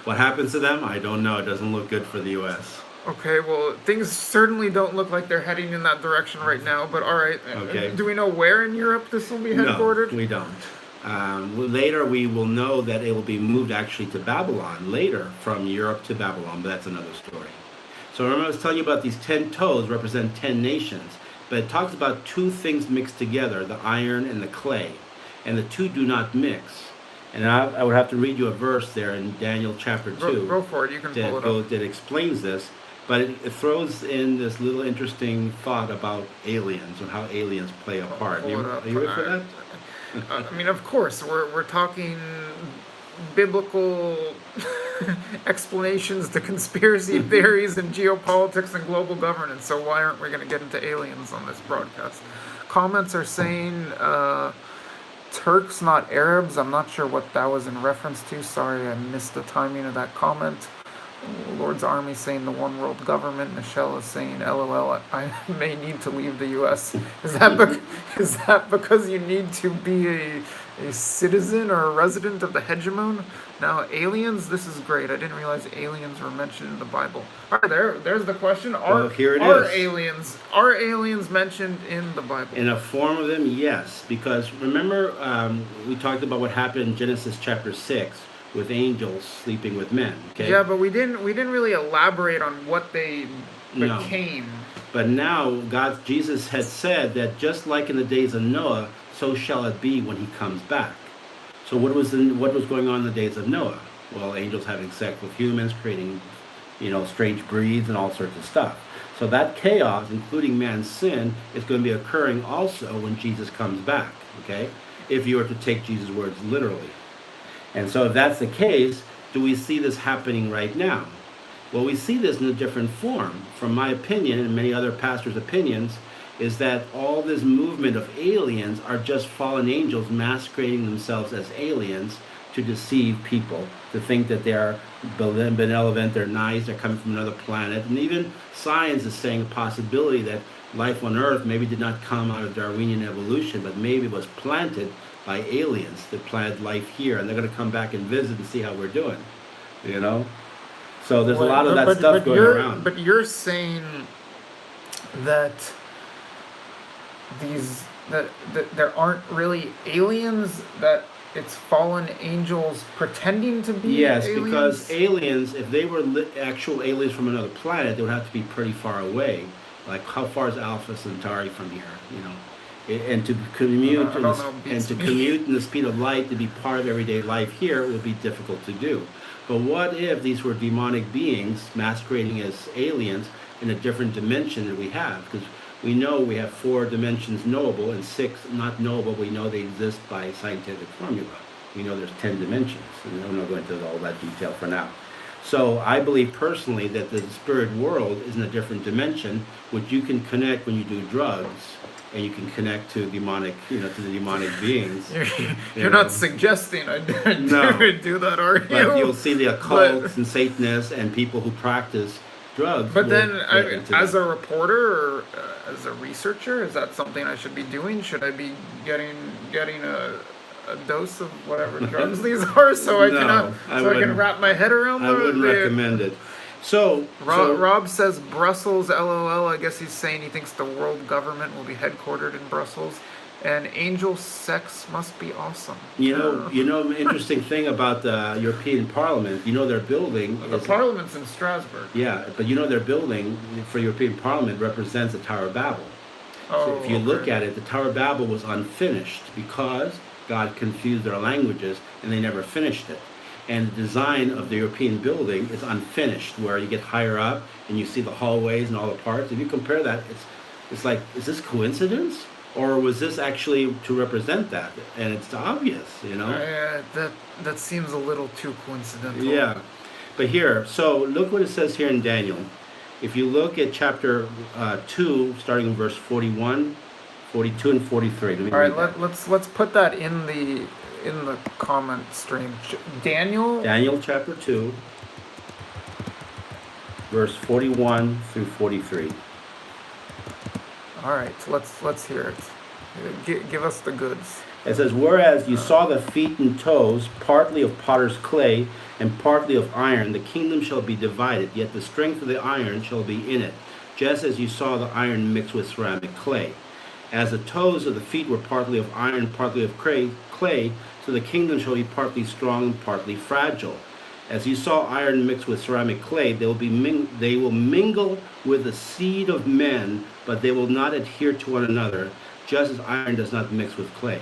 What happens to them? I don't know. It doesn't look good for the U.S. Okay, well, things certainly don't look like they're heading in that direction right now, but all right. Okay. Do we know where in Europe this will be headquartered? No, we don't. Later, we will know that it will be moved actually to Babylon, later from Europe to Babylon, but that's another story. So remember I was telling you about these 10 toes represent 10 nations, but it talks about 2 things mixed together, the iron and the clay, and the 2 do not mix. And I would have to read you a verse there in Daniel chapter 2. Go for it, you can pull it up. That explains this. But it throws in this little interesting thought about aliens and how aliens play a part. Are you ready for that? I mean, of course, we're talking biblical explanations to conspiracy theories and geopolitics and global governance. So why aren't we going to get into aliens on this broadcast? Comments are saying Turks, not Arabs. I'm not sure what that was in reference to. Sorry, I missed the timing of that comment. Lord's Army saying the one world government. Michelle is saying, LOL, I may need to leave the U.S. Is that because you need to be a citizen or a resident of the hegemon? Now, aliens, this is great. I didn't realize aliens were mentioned in the Bible. All right, there's the question. Well, here it are is. aliens mentioned in the Bible? In a form of them, yes. Because remember, we talked about what happened in Genesis chapter 6 with angels sleeping with men. Okay. Yeah, but we didn't really elaborate on what they No. became. But now Jesus had said that just like in the days of Noah, so shall it be when he comes back. So what was going on in the days of Noah? Well, angels having sex with humans, creating, strange breeds and all sorts of stuff. So that chaos, including man's sin, is going to be occurring also when Jesus comes back. Okay, if you were to take Jesus' words literally. And so if that's the case, do we see this happening right now? Well, we see this in a different form. From my opinion and many other pastors' opinions, is that all this movement of aliens are just fallen angels masquerading themselves as aliens to deceive people, to think that they're benevolent, they're nice, they're coming from another planet. And even science is saying a possibility that life on Earth maybe did not come out of Darwinian evolution, but maybe was planted by aliens that planted life here, and they're going to come back and visit and see how we're doing, So there's a lot of that stuff going around. But you're saying that that there aren't really aliens, that it's fallen angels pretending to be aliens? Because aliens, if they were actual aliens from another planet, they would have to be pretty far away. Like, how far is Alpha Centauri from here? And to commute in the speed of light, to be part of everyday life here, would be difficult to do. But what if these were demonic beings masquerading as aliens in a different dimension that we have? Because we know we have 4 dimensions knowable and 6 not knowable. We know they exist by scientific formula. We know there's 10 dimensions, and I'm not going into all that detail for now. So I believe personally that the spirit world is in a different dimension, which you can connect when you do drugs, and you can connect to demonic, to the demonic beings. You're not suggesting I do that, are you? But you'll see the occults and Satanists and people who practice drugs. But then, as a reporter or as a researcher, is that something I should be doing? Should I be getting a dose of whatever drugs these are, so I can wrap my head around them? I wouldn't recommend it. So Rob says Brussels, LOL. I guess he's saying he thinks the world government will be headquartered in Brussels, and angel sex must be awesome. Interesting thing about the European Parliament. Their building. The Parliament's in Strasbourg. Yeah, but their building for European Parliament represents the Tower of Babel. So if you look at it, the Tower of Babel was unfinished because God confused their languages and they never finished it. And the design of the European building is unfinished, where you get higher up and you see the hallways and all the parts. If you compare that, it's like, is this coincidence? Or was this actually to represent that? And it's obvious, That seems a little too coincidental. Yeah. But here, so look what it says here in Daniel. If you look at chapter 2, starting in verse 41, 42, and 43. All right, let's put that in the comment stream. Daniel chapter 2, verse 41 through 43. All right, let's hear it. Give us the goods. It says, whereas you saw the feet and toes, partly of potter's clay and partly of iron, the kingdom shall be divided, yet the strength of the iron shall be in it, just as you saw the iron mixed with ceramic clay. As the toes of the feet were partly of iron, partly of clay, so the kingdom shall be partly strong and partly fragile. As you saw iron mixed with ceramic clay, they will mingle with the seed of men, but they will not adhere to one another, just as iron does not mix with clay.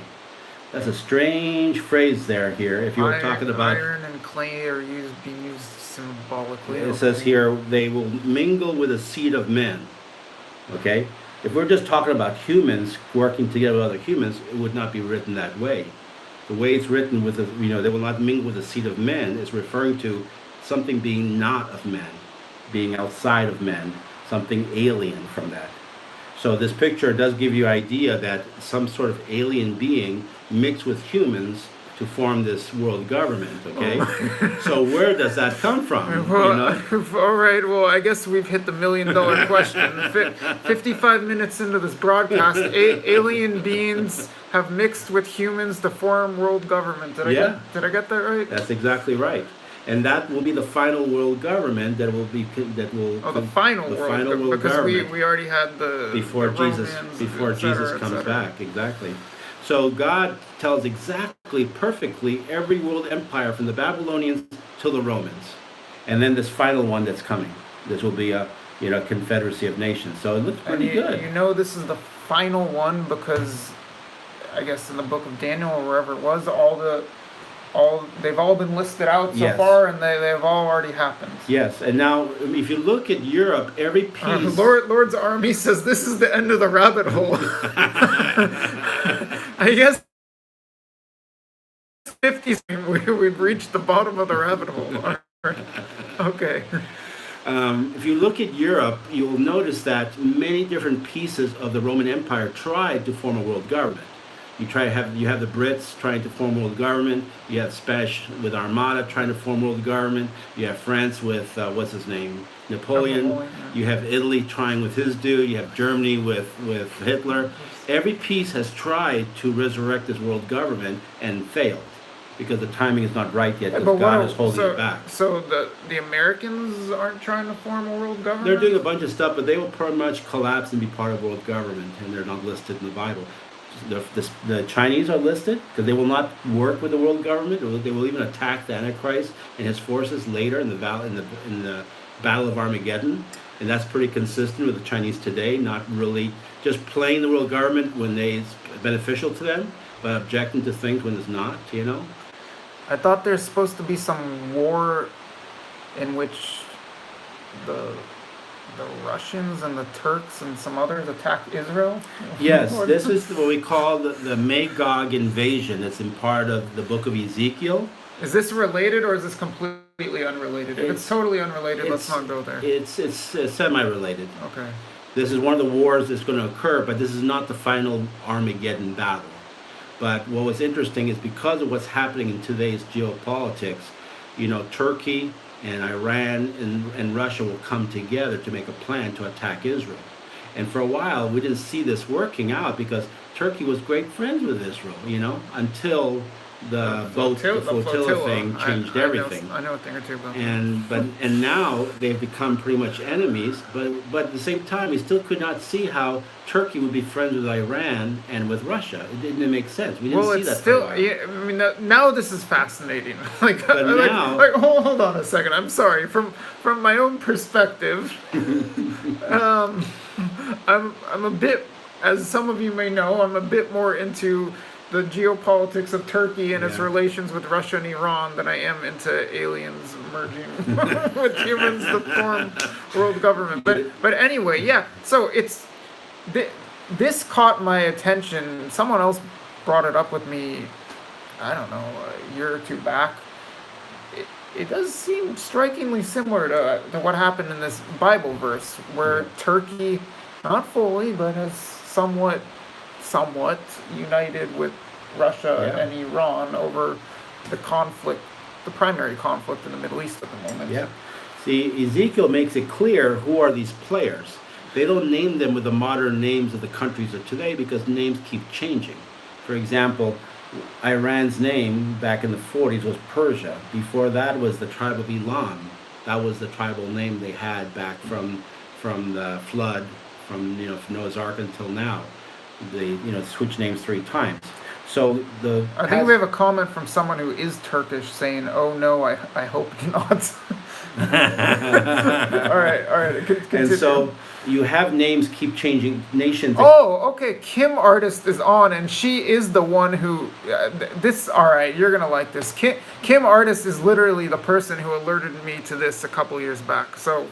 That's a strange phrase here. If you were talking about iron and clay are being used symbolically. It says here they will mingle with the seed of men. Okay. If we're just talking about humans working together with other humans, it would not be written that way. The way it's written with they will not mingle with the seed of men is referring to something being not of men, being outside of men, something alien from that. So this picture does give you an idea that some sort of alien being mixed with humans to form this world government, okay? So where does that come from, Well, all right. Well, I guess we've hit the $1 million question. 55 minutes into this broadcast, alien beings have mixed with humans to form world government. Did I get that right? That's exactly right. And that will be the final world government that will be the final world because government we already had the before the Jesus Romans, before et cetera, Jesus et comes cetera. back, exactly. So God tells exactly perfectly every world empire from the Babylonians to the Romans, and then this final one that's coming. This will be a confederacy of nations. So it looks pretty good. You know, this is the final one because I guess in the book of Daniel or wherever it was, they've all been listed out so Yes. far, and they've all already happened. Yes, and now if you look at Europe, every piece. Lord's army says this is the end of the rabbit hole. I guess 50s we've reached the bottom of the rabbit hole. Okay. If you look at Europe, you will notice that many different pieces of the Roman Empire tried to form a world government. You have the Brits trying to form world government. You have Spanish with Armada trying to form world government. You have France with what's his name, Napoleon. Yeah. You have Italy trying with his dude. You have Germany with Hitler. Every piece has tried to resurrect this world government and failed because the timing is not right yet. Because God is holding it back. So the Americans aren't trying to form a world government. They're doing a bunch of stuff, but they will pretty much collapse and be part of world government, and they're not listed in the Bible. The Chinese are listed because they will not work with the world government. They will even attack the Antichrist and his forces later in the Battle of Armageddon, and that's pretty consistent with the Chinese today. Not really just playing the world government when it's beneficial to them, but objecting to things when it's not. I thought there's supposed to be some war in which the Russians and the Turks and some others attacked Israel? Yes, this is what we call the Magog invasion. It's in part of the book of Ezekiel. Is this related or is this completely unrelated? If it's totally unrelated, let's not go there. It's semi-related. Okay. This is one of the wars that's going to occur, but this is not the final Armageddon battle. But what was interesting is because of what's happening in today's geopolitics, Turkey and Iran and Russia will come together to make a plan to attack Israel. And for a while, we didn't see this working out because Turkey was great friends with Israel, until the flotilla thing changed everything. I know a thing or two about that. And now they've become pretty much enemies. But at the same time, we still could not see how Turkey would be friends with Iran and with Russia. It didn't make sense. We didn't see that. Still, I mean, now this is fascinating. Now, hold on a second. I'm sorry. From my own perspective, I'm a bit, as some of you may know, I'm a bit more into the geopolitics of Turkey and its relations with Russia and Iran than I am into aliens merging with humans to form world government. But anyway, yeah. So this caught my attention. Someone else brought it up with me, I don't know, a year or two back. It does seem strikingly similar to what happened in this Bible verse where Turkey, not fully, but has somewhat united with Russia and Iran over the conflict, the primary conflict in the Middle East at the moment. Yeah. See, Ezekiel makes it clear who are these players. They don't name them with the modern names of the countries of today because names keep changing. For example, Iran's name back in the 40s was Persia. Before that was the tribe of Elam. That was the tribal name they had back from the flood, from Noah's Ark until now. They switched names 3 times. So I think we have a comment from someone who is Turkish saying, "Oh no, I hope not." all right. Continue. And so you have names keep changing, nations. Oh, okay. Kim Artist is on, and she is the one who. All right, you're gonna like this. Kim Artist is literally the person who alerted me to this a couple years back. So,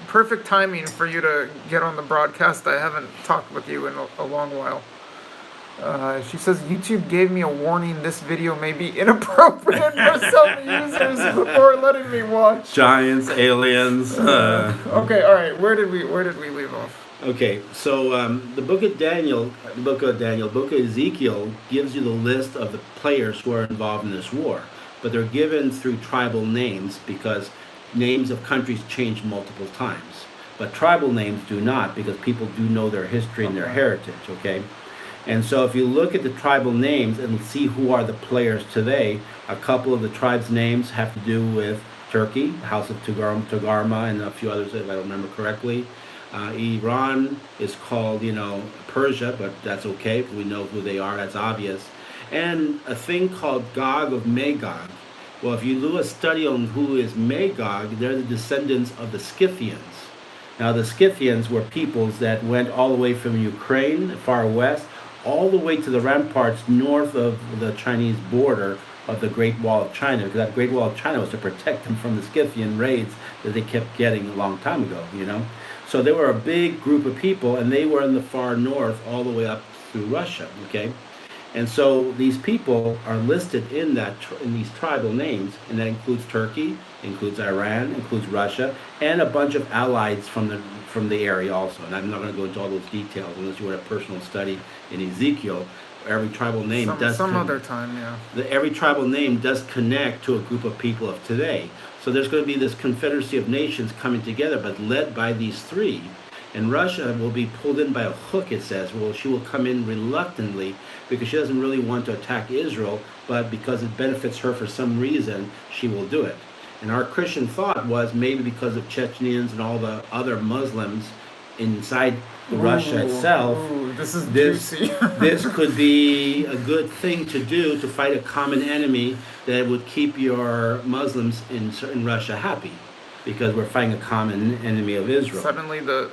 perfect timing for you to get on the broadcast. I haven't talked with you in a long while. She says, YouTube gave me a warning this video may be inappropriate for some users before letting me watch. Giants, aliens. Okay, all right. Where did we leave off? Okay, so the book of Ezekiel gives you the list of the players who are involved in this war, but they're given through tribal names because names of countries change multiple times. But tribal names do not because people do know their history and their Okay. heritage, okay? And so if you look at the tribal names and see who are the players today, a couple of the tribes' names have to do with Turkey, House of Togarma, and a few others if I remember correctly. Iran is called, Persia, but that's okay because we know who they are. That's obvious. And a thing called Gog of Magog. Well, if you do a study on who is Magog, they're the descendants of the Scythians. Now, the Scythians were peoples that went all the way from Ukraine, far west, all the way to the ramparts north of the Chinese border of the Great Wall of China, because that Great Wall of China was to protect them from the Scythian raids that they kept getting a long time ago. So they were a big group of people, and they were in the far north all the way up through Russia, okay? And so these people are listed in these tribal names, and that includes Turkey, includes Iran, includes Russia, and a bunch of allies from the area also. And I'm not going to go into all those details unless you want a personal study in Ezekiel. Every tribal name Some other time, yeah. every tribal name does connect to a group of people of today. So there's going to be this confederacy of nations coming together, but led by these three. And Russia will be pulled in by a hook, it says. Well, she will come in reluctantly because she doesn't really want to attack Israel, but because it benefits her for some reason, she will do it. And our Christian thought was maybe because of Chechens and all the other Muslims inside Russia itself, This is this juicy. this could be a good thing to do to fight a common enemy that would keep your Muslims in Russia happy, because we're fighting a common enemy of Israel. Suddenly the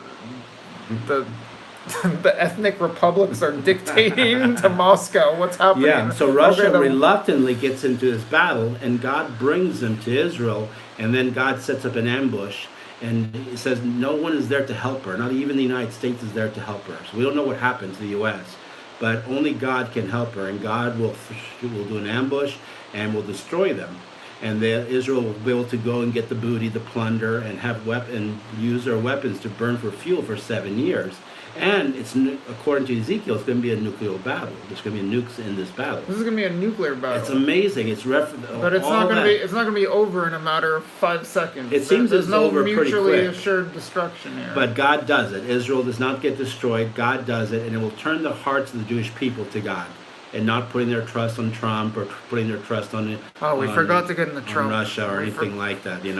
the ethnic republics are dictating to Moscow what's happening. Yeah, so Russia Okay, the- reluctantly gets into this battle, and God brings them to Israel, and then God sets up an ambush, and it says no one is there to help her. Not even the United States is there to help her. So we don't know what happened to the U.S., but only God can help her, and God will do an ambush and will destroy them. And Israel will be able to go and get the booty, the plunder, and use their weapons to burn for fuel for 7 years. And according to Ezekiel, it's going to be a nuclear battle. There's going to be nukes in this battle. this is gonna be a nuclear battle. It's amazing. But it's not gonna be. It's not gonna be over in a matter of 5 seconds. It seems There's it's no over pretty mutually quick. assured destruction here. But God does it. Israel does not get destroyed. God does it, and it will turn the hearts of the Jewish people to God, and not putting their trust on Trump or putting their trust on we forgot to get into on Trump. Russia or We for- anything like that. We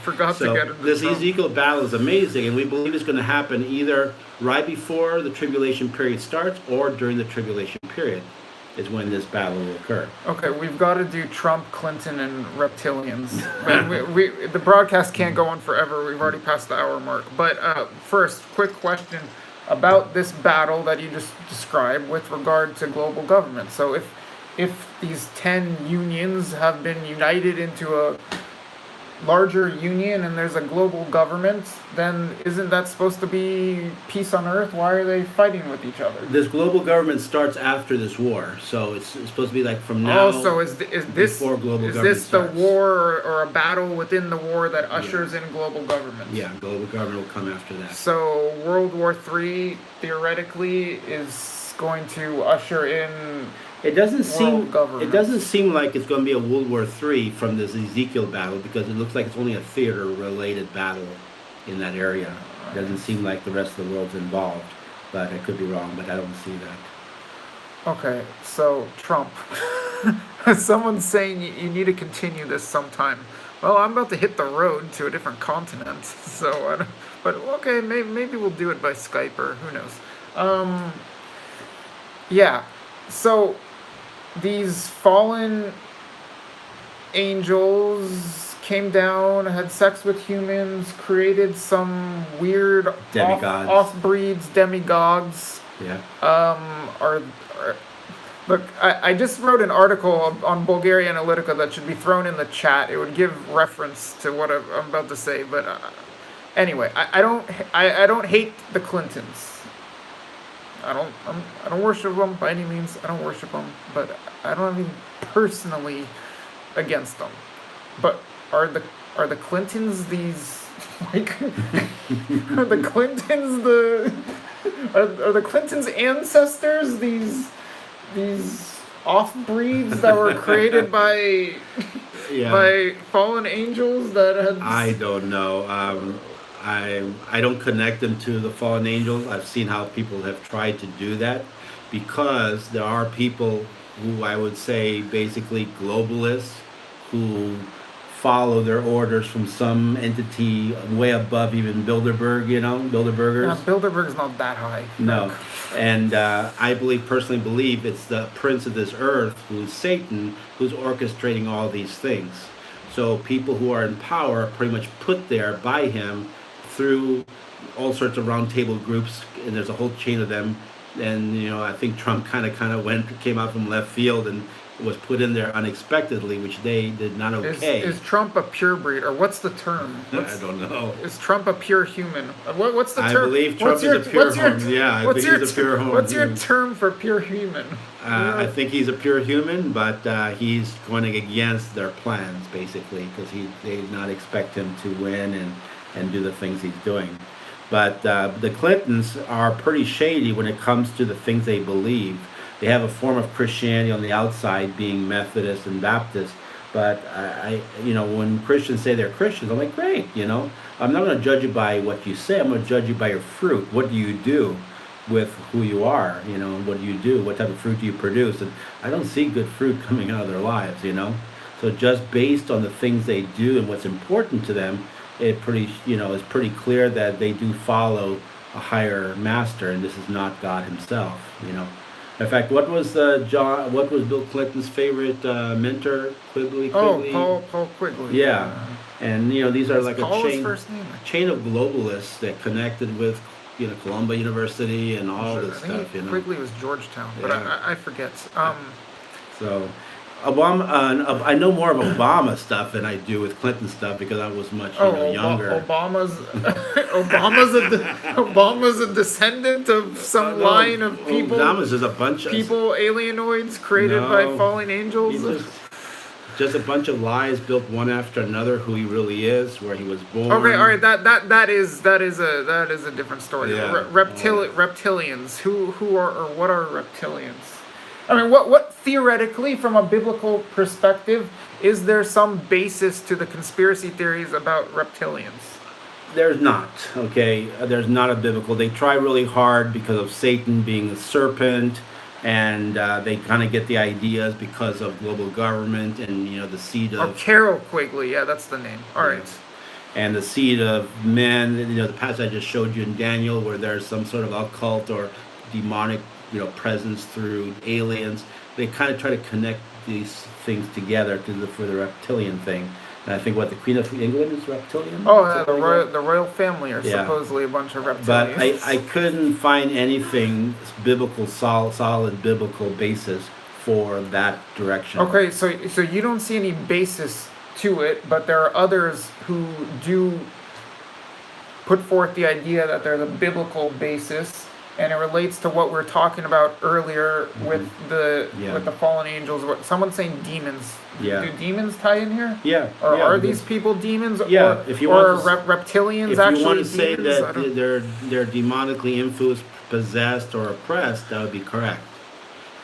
forgot to So get into this Trump. Ezekiel battle is amazing, and we believe it's going to happen either right before the tribulation period starts or during the tribulation period is when this battle will occur. Okay, we've got to do Trump, Clinton, and reptilians. But the broadcast can't go on forever. We've already passed the hour mark. But first, quick question about this battle that you just described with regard to global government. So if these 10 unions have been united into a larger union and there's a global government, then isn't that supposed to be peace on earth? Why are they fighting with each other? This global government starts after this war, so it's supposed to be like from now. Also, is this before global is government this the starts. war or a battle within the war that ushers in global government? Yeah, global government will come after that. So World War III theoretically is going to usher in. It doesn't seem. government. It doesn't seem like it's going to be a World War III from this Ezekiel battle because it looks like it's only a theater-related battle in that area. It doesn't seem like the rest of the world's involved, but I could be wrong. But I don't see that. Okay, so Trump. Someone's saying you need to continue this sometime. Well, I'm about to hit the road to a different continent, so I don't, but okay, maybe we'll do it by Skype or who knows. Yeah, so these fallen angels came down, had sex with humans, created some weird Demigods. off-breeds, demigods. Yeah. Are look, I just wrote an article on Bulgaria Analytica that should be thrown in the chat. It would give reference to what I'm about to say, but anyway, I don't hate the Clintons. I don't worship them by any means. I don't worship them, but I don't have anything personally against them. But are the Clintons these Like, are the Clintons are the Clintons ancestors these off breeds that were created by Yeah. fallen angels that I had. don't know. I don't connect them to the fallen angels. I've seen how people have tried to do that because there are people who I would say basically globalists who follow their orders from some entity way above even Bilderberg, Yeah, Bilderbergers. Bilderberg's not that high. No. And I personally believe it's the prince of this earth, who's Satan, who's orchestrating all these things. So people who are in power are pretty much put there by him through all sorts of roundtable groups, and there's a whole chain of them. And I think Trump came out from left field and was put in there unexpectedly, which they did not okay. Is Trump a pure breed, or what's the term? I don't know. Is Trump a pure human? What's the term? I believe Trump is a pure human. Yeah, I think he's a pure human. What's your term for pure human? I think he's a pure human, but he's going against their plans, basically, because they did not expect him to win and do the things he's doing. But the Clintons are pretty shady when it comes to the things they believe. They have a form of Christianity on the outside, being Methodist and Baptist. But when Christians say they're Christians, I'm like, great, I'm not going to judge you by what you say. I'm going to judge you by your fruit. What do you do with who you are? What do you do? What type of fruit do you produce? And I don't see good fruit coming out of their lives. So just based on the things they do and what's important to them, it's pretty clear that they do follow a higher master, and this is not God Himself. In fact, what was Bill Clinton's favorite mentor? Quigley. Oh, Paul Quigley. Yeah, and these are like Paul a his first name? chain of globalists that connected with Columbia University and all Sure. this I think stuff. Quigley was Georgetown, but Yeah. I forget. So, Obama, I know more of Obama stuff than I do with Clinton stuff because I was much younger. Obama's a descendant of some No, line of people. Obama's just a bunch of Alienoids created by No. fallen angels. He's just a bunch of lies built one after another. Who he really is, where he was born. Okay, all right. That is a different story. Yeah. Reptilians. Who are or what are reptilians? I mean, what theoretically, from a biblical perspective, is there some basis to the conspiracy theories about reptilians? There's not, okay? There's not a biblical. They try really hard because of Satan being a serpent, and they kind of get the ideas because of global government and, the seed Oh, of... Carol Quigley. Yeah, that's the name. All right. And the seed of men, the passage I just showed you in Daniel, where there's some sort of occult or demonic, presence through aliens. They kind of try to connect these things together for the reptilian thing. And I think the Queen of England is reptilian. Oh, yeah, the royal family are Yeah. supposedly a bunch of reptilians. But I couldn't find anything biblical, solid biblical basis for that direction. Okay, so you don't see any basis to it, but there are others who do put forth the idea that there's a biblical basis, and it relates to what we were talking about earlier with the fallen angels. Someone's saying demons. Yeah. Do demons tie in here? Yeah. Or yeah, are these people demons? Yeah. Or, if you or want are reptilians if actually you want to say demons? that they're demonically influenced, possessed, or oppressed, that would be correct.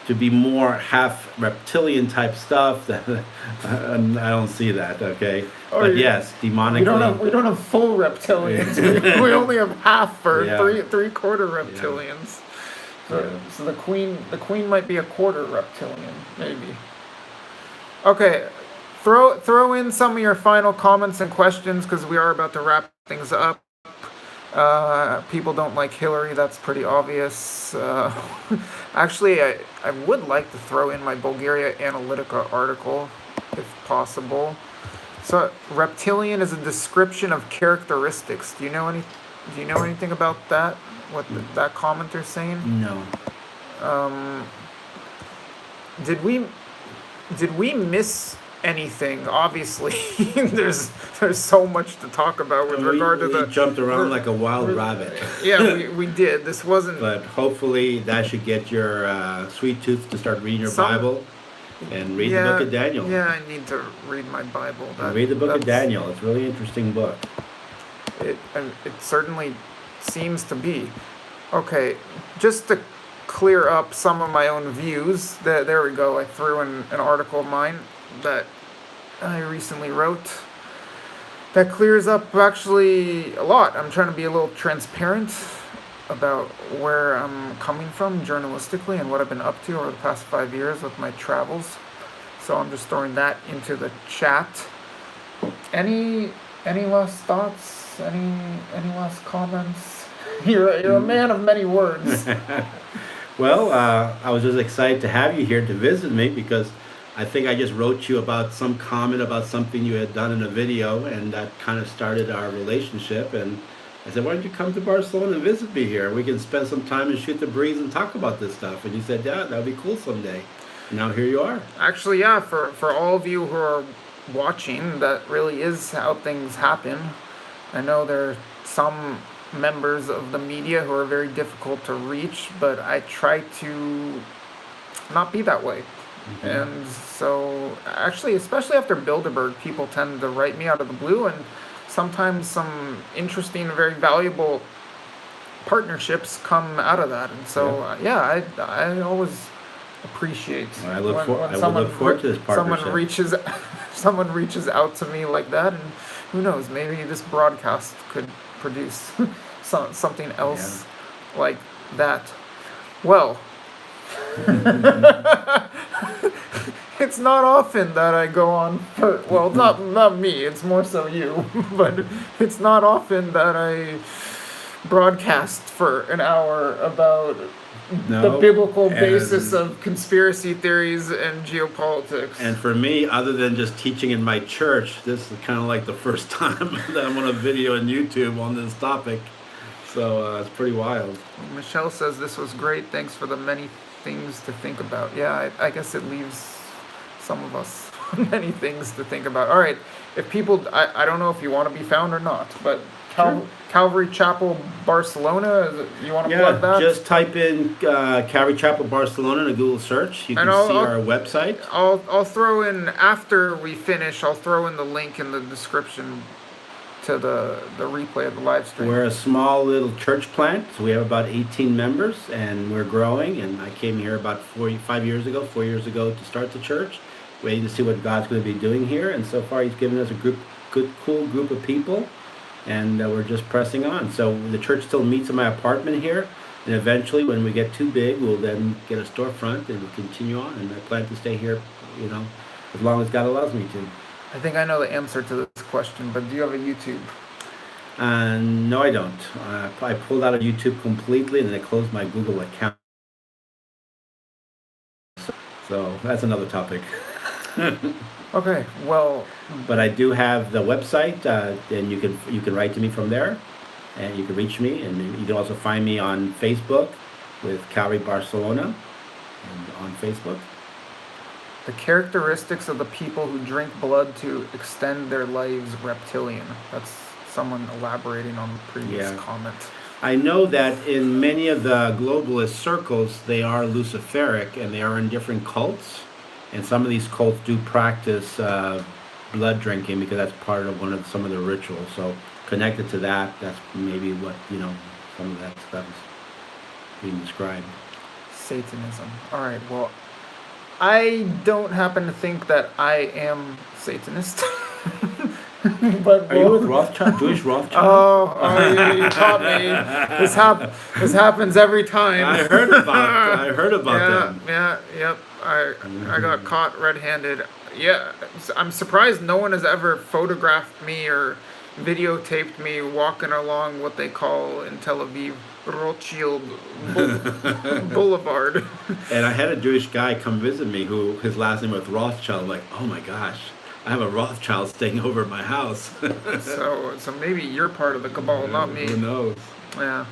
To be more half reptilian type stuff, that I don't see that. Okay, but yes, demonically. We don't have full reptilians. we only have half or Yeah. three-quarter reptilians. So the queen might be a quarter reptilian, maybe. Okay, throw in some of your final comments and questions because we are about to wrap things up. People don't like Hillary, that's pretty obvious. Actually, I would like to throw in my Bulgaria Analytica article, if possible. So, reptilian is a description of characteristics. Do you know anything about that? What that commenter's saying? No. Did we miss anything? Obviously, there's so much to talk about with regard to we the jumped around like a wild rabbit. Yeah, we did. This wasn't. But hopefully that should get your sweet tooth to start reading your Bible and read the book of Daniel. Yeah, I need to read my Bible. Read the book of Daniel. It's a really interesting book. It certainly seems to be. Okay, just to clear up some of my own views, there we go. I threw in an article of mine that I recently wrote that clears up actually a lot. I'm trying to be a little transparent about where I'm coming from journalistically and what I've been up to over the past 5 years with my travels. So I'm just throwing that into the chat. Any last thoughts? Any last comments? You're a man of many words. Well, I was just excited to have you here to visit me because I think I just wrote you about some comment about something you had done in a video, and that kind of started our relationship. And I said, why don't you come to Barcelona and visit me here? We can spend some time and shoot the breeze and talk about this stuff. And you said, yeah, that would be cool someday. And now here you are. Actually, yeah, for all of you who are watching, that really is how things happen. I know there are some members of the media who are very difficult to reach, but I try to not be that way. Mm-hmm. And so, actually, especially after Bilderberg, people tend to write me out of the blue, and sometimes some interesting, very valuable partnerships come out of that. And so, I always appreciate I look forward to this partnership. Someone reaches out to me like that, and who knows, maybe this broadcast could produce something else like that. Well, it's not often that I go on for, well, not me, it's more so you, but it's not often that I broadcast for an hour about the biblical basis of conspiracy theories and geopolitics. And for me, other than just teaching in my church, this is kind of like the first time that I'm on a video on YouTube on this topic. So it's pretty wild. Michelle says this was great. Thanks for the many things to think about. Yeah, I guess it leaves some of us many things to think about. All right, if people, I don't know if you want to be found or not, but Calvary Chapel Barcelona, you want to plug that? Just type in Calvary Chapel Barcelona in a Google search. You can see our website. I'll throw in, after we finish, I'll throw in the link in the description to the replay of the live stream. We're a small little church plant, so we have about 18 members, and we're growing. And I came here about 4 years ago to start the church, waiting to see what God's going to be doing here. And so far, He's given us a cool group of people. And we're just pressing on. So the church still meets in my apartment here, and eventually, when we get too big, we'll then get a storefront and we'll continue on. And I plan to stay here, as long as God allows me to. I think I know the answer to this question, but do you have a YouTube? No, I don't. I pulled out of YouTube completely, and then I closed my Google account. So that's another topic. Okay, well, but I do have the website, and you can write to me from there, and you can reach me, and you can also find me on Facebook with Calvary Barcelona, and on Facebook. The characteristics of the people who drink blood to extend their lives reptilian. That's someone elaborating on the previous comment. I know that in many of the globalist circles, they are Luciferic, and they are in different cults. And some of these cults do practice blood drinking because that's part of some of the rituals. So connected to that, that's maybe what, some of that stuff is being described. Satanism. All right, well, I don't happen to think that I am Satanist. But are you with Rothschild, Jewish Rothschild? Oh, you caught me. This happens every time. I heard about them. Yep. I got caught red-handed. Yeah, I'm surprised no one has ever photographed me or videotaped me walking along what they call in Tel Aviv Rothschild Boulevard. And I had a Jewish guy come visit me who his last name was Rothschild. I'm like, oh my gosh, I have a Rothschild staying over at my house. So maybe you're part of the cabal, not me. Who knows? Yeah.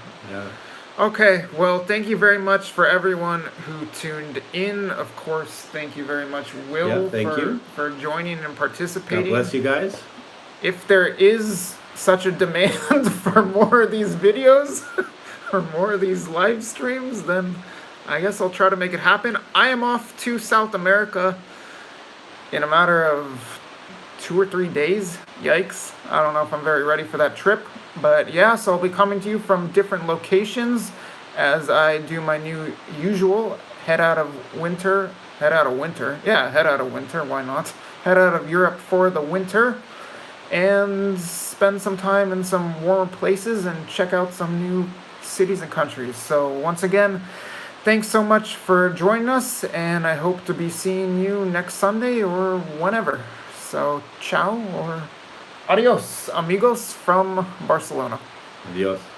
Okay, well, thank you very much for everyone who tuned in. Of course, thank you very much, Will, for joining and participating. God bless you guys. If there is such a demand for more of these videos or more of these live streams, then I guess I'll try to make it happen. I am off to South America in a matter of 2 or 3 days. Yikes. I don't know if I'm very ready for that trip. But yeah, so I'll be coming to you from different locations as I do my new usual head out of winter. Head out of winter. Yeah, head out of winter. Why not? Head out of Europe for the winter and spend some time in some warmer places and check out some new cities and countries. So, once again, thanks so much for joining us, and I hope to be seeing you next Sunday or whenever. So, ciao or adios, amigos from Barcelona. Adios.